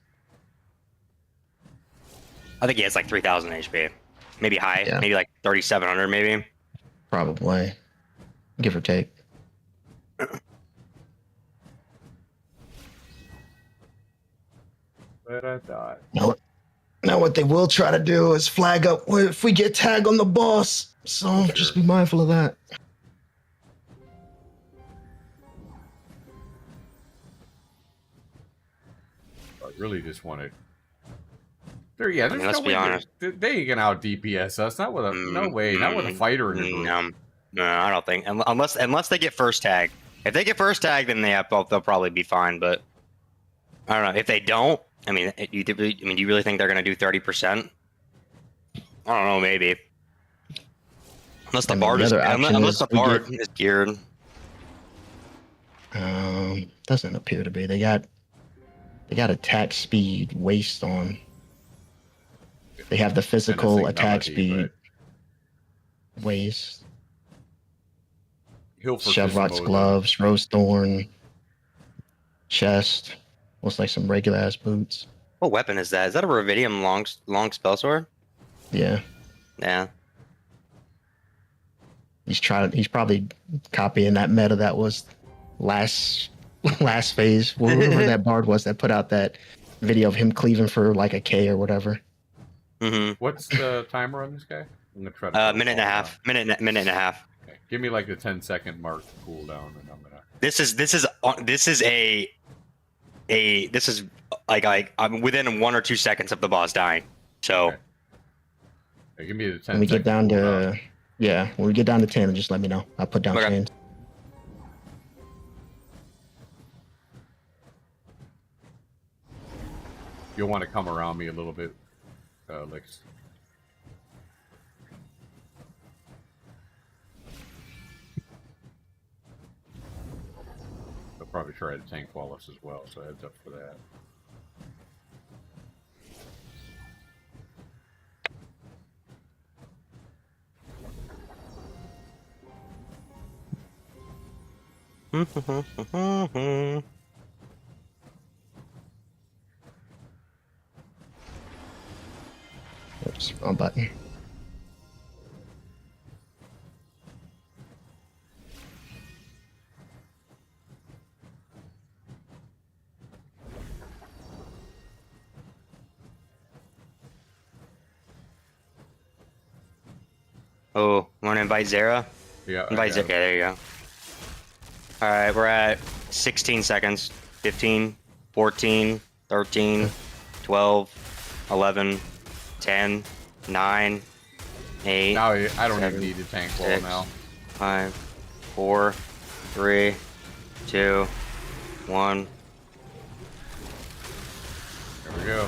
I think he has like 3,000 HP. Maybe high. Yeah. Maybe like 3,700 maybe. Probably, give or take. But I thought. Now what they will try to do is flag up if we get tagged on the boss. So Sure. just be mindful of that. I really just wanted. There's let's no be way honest. they ain't gonna out DPS us. Not with a no way. Not with a fighter in the group. No, I don't think. Unless they get first tag. If they get first tag, then they'll probably be fine. But I don't know. If they don't, I mean, do you really think they're gonna do 30%? I don't know. Maybe. Unless the bard is geared. Doesn't appear to be. They got attack speed waste on. They have the physical attack speed waste. Chevrot's gloves, rose thorn, chest. Looks like some regular ass boots. What weapon is that? Is that a Revidium long spell sword? Yeah. Yeah. He's probably copying that meta that was last phase. Whoever that bard was that put out that video of him cleaving for like a K or whatever. Mm-hmm. What's the timer on this guy? I'm gonna try to minute and a half. Minute and a half. Okay. Give me like the 10-second mark cooldown, and I'm gonna. This is like I'm within 1 or 2 seconds of the boss dying. So. Okay. Hey, give me the 10. When we get down to when we get down to 10, just let me know. I'll put down chains. You'll want to come around me a little bit, Lex. They'll probably try to tank Wallace as well, so heads up for that. Oops, wrong button. Oh, want to invite Zara? Yeah. Invite Zara. Yeah, there you go. All right, we're at 16 seconds. 15, 14, 13, 12, 11, 10, 9, 8. Now I don't 7, even need to tank wall 6, now. 5, 4, 3, 2, 1. There we go.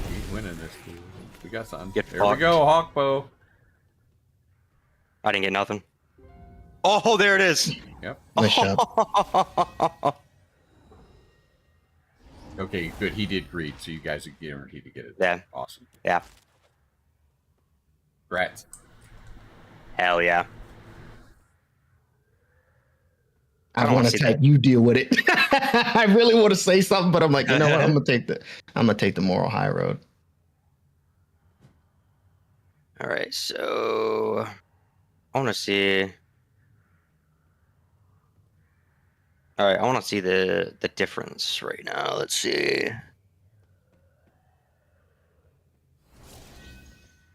He's winning this, dude. We got something. There we go, Hawkbow. I didn't get nothing. Oh, there it is. Yep. Nice job. Okay, good. He did greed, so you guys are guaranteed to get it. Yeah. Awesome. Yeah. Congrats. Hell yeah. I want to type. You deal with it. I really want to say something, but I'm like, you know what? I'm gonna take the moral high road. All right, so I want to see. All right, I want to see the difference right now. Let's see.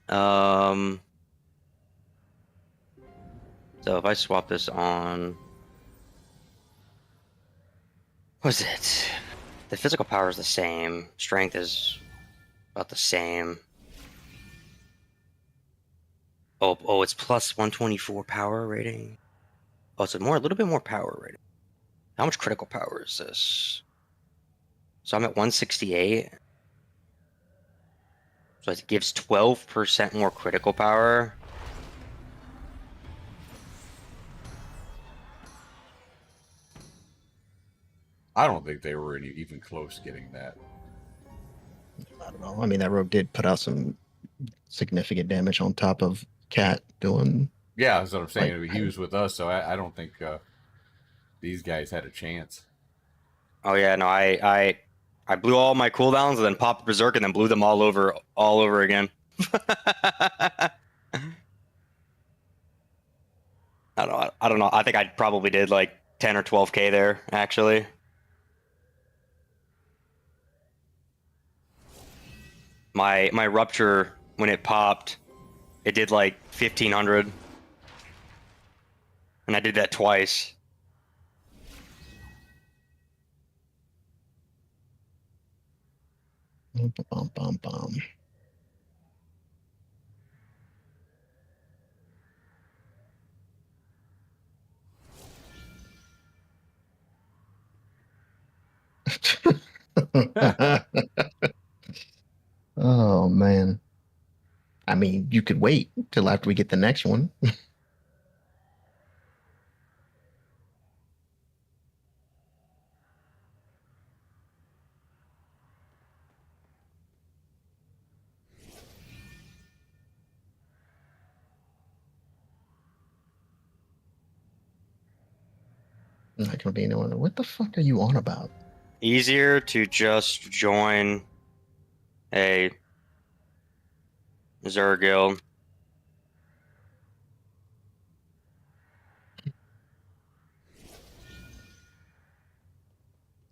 So if I swap this on. What's it? The physical power is the same. Strength is about the same. Oh, it's plus 124 power rating. Oh, it's a little bit more power rating. How much critical power is this? So I'm at 168. So it gives 12% more critical power. I don't think they were even close getting that. I don't know. I mean, that rogue did put out some significant damage on top of Cat doing. Yeah, that's what I'm saying. Like, He was with us, so I don't think these guys had a chance. Oh yeah, no, I blew all my cooldowns and then popped berserk and then blew them all over again. I don't know. I don't know. I think I probably did like 10 or 12K there, actually. My rupture, when it popped, it did like 1,500. And I did that twice. bum, bum, bum. Oh man. I mean, you could wait till after we get the next one. I'm not gonna be anyone. What the fuck are you on about? Easier to just join a Zer guild.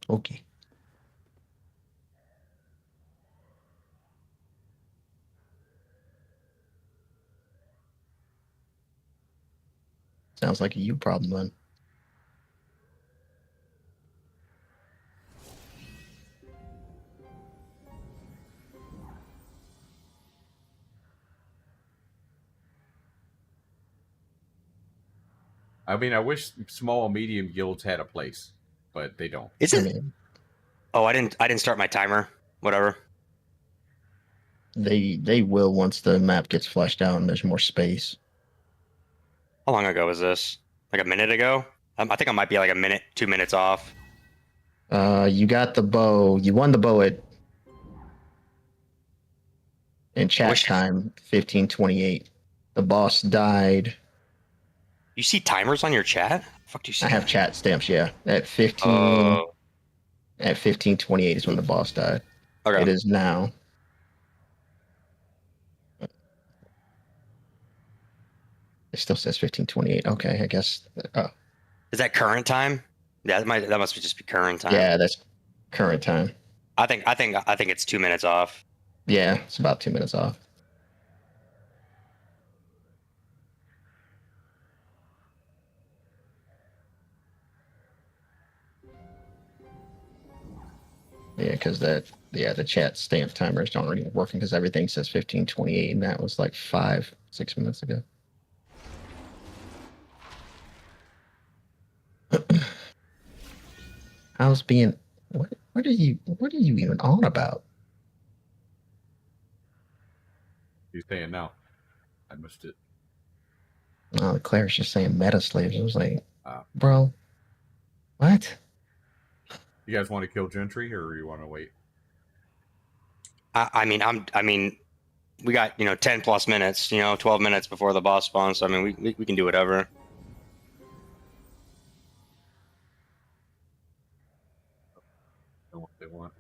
Okay. Sounds like a you problem then. I mean, I wish small, medium guilds had a place, but they don't. Is I it? mean, Oh, I didn't start my timer. Whatever. they will once the map gets fleshed out and there's more space. How long ago was this? Like a minute ago? I think I might be like a minute, 2 minutes off. You got the bow. You won the bow in chat wish- time 15:28. The boss died. You see timers on your chat? Fuck do you see? I have that? chat stamps, yeah. At 15 Oh, at 15:28 is when the boss died. okay. It is now. It still says 15:28. Okay, I guess. Oh, Is that current time? Yeah, that must just be current time. yeah, that's current time. I think it's 2 minutes off. Yeah, it's about 2 minutes off. Yeah, because the chat stamp timers don't really working because everything says 15:28, and that was like 5-6 minutes ago. How's being what are you even on about? He's saying now. I missed it. Oh, Claire's just saying meta slaves. I was like, Ah. bro, what? You guys want to kill Gentry, or you want to wait? I mean, we got 10 plus minutes, 12 minutes before the boss spawns. So I mean, we can do whatever. Know what they want.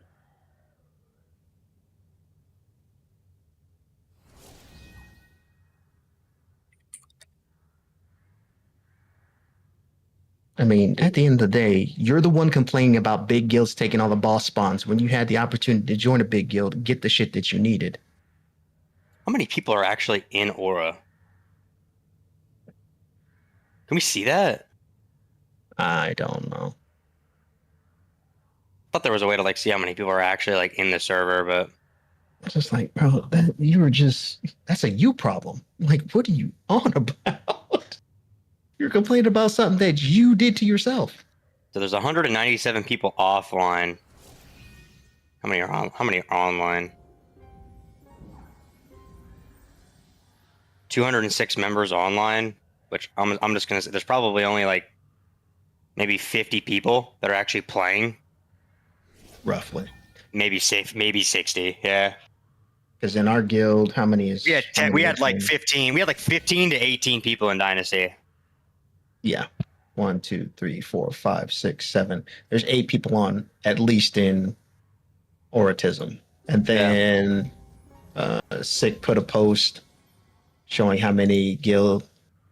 I mean, at the end of the day, you're the one complaining about big guilds taking all the boss spawns when you had the opportunity to join a big guild, get the shit that you needed. How many people are actually in Aura? Can we see that? I don't know. I thought there was a way to like see how many people are actually like in the server, but It's just like, bro, that's a you problem. Like, what are you on about? You're complaining about something that you did to yourself. so there's 197 people offline. How many are on? How many are online? 206 members online, which I'm just gonna say there's probably only like maybe 50 people that are actually playing roughly. Maybe 60. Yeah. Because in our guild, how many is? We had how many we had is like in- 15. We had like 15 to 18 people in Dynasty. Yeah. 1, 2, 3, 4, 5, 6, 7. There's 8 people on at least in Oratism. And then Sick put a post showing how many guild.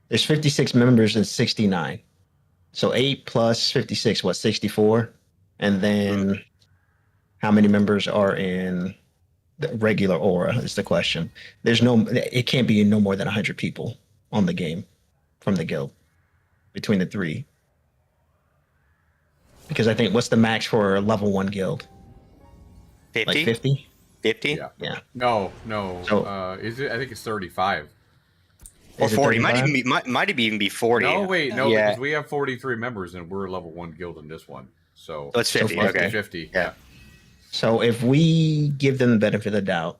There's 56 members and 69. So 8 plus 56, what, 64? And then how many members are in the regular Aura is the question. It can't be no more than 100 people on the game from the guild between the 3. Because I think, what's the max for a level 1 guild? 50? Like 50? 50? Yeah. Yeah. No. So- Is it? I think it's 35. Or Is it 40. 35? Might even be 40. No, wait, no, Yeah. because we have 43 members and we're a level 1 guild in this one. So So it's 50. So Okay. 50. Yeah. So if we give them the benefit of the doubt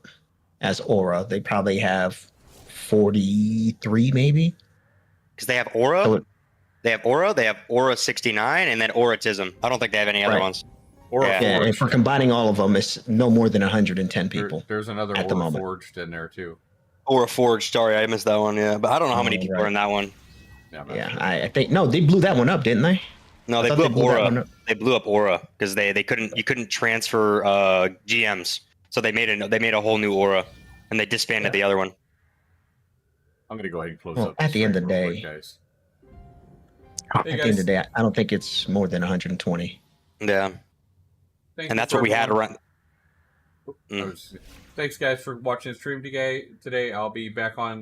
as Aura, they probably have 43 maybe. Because they have Aura. So They have Aura 69, and then Auratism. I don't think they have any other Right. ones. Or Yeah. yeah, if we're combining all of them, it's no more than 110 people. there's another at the Aura moment. Forged in there too. Aura Forge. Sorry, I missed that one. Yeah, but I don't know how many Oh, people right. are in that one. Yeah, I'm not Yeah, sure. I think no, they blew that one up, didn't they? No, I they thought blew they up blew that one Aura. up. They blew up Aura because you couldn't transfer GMs. So they made a whole new Aura, and they disbanded the other one. I'm gonna go ahead and close Well, up. at this the end stream of the real quick, day- guys. At Hey, the end of guys. the day, I don't think it's more than 120. Yeah, Thank and you that's for what we had everyone- around. Thanks, guys, for watching the stream today. I'll be back on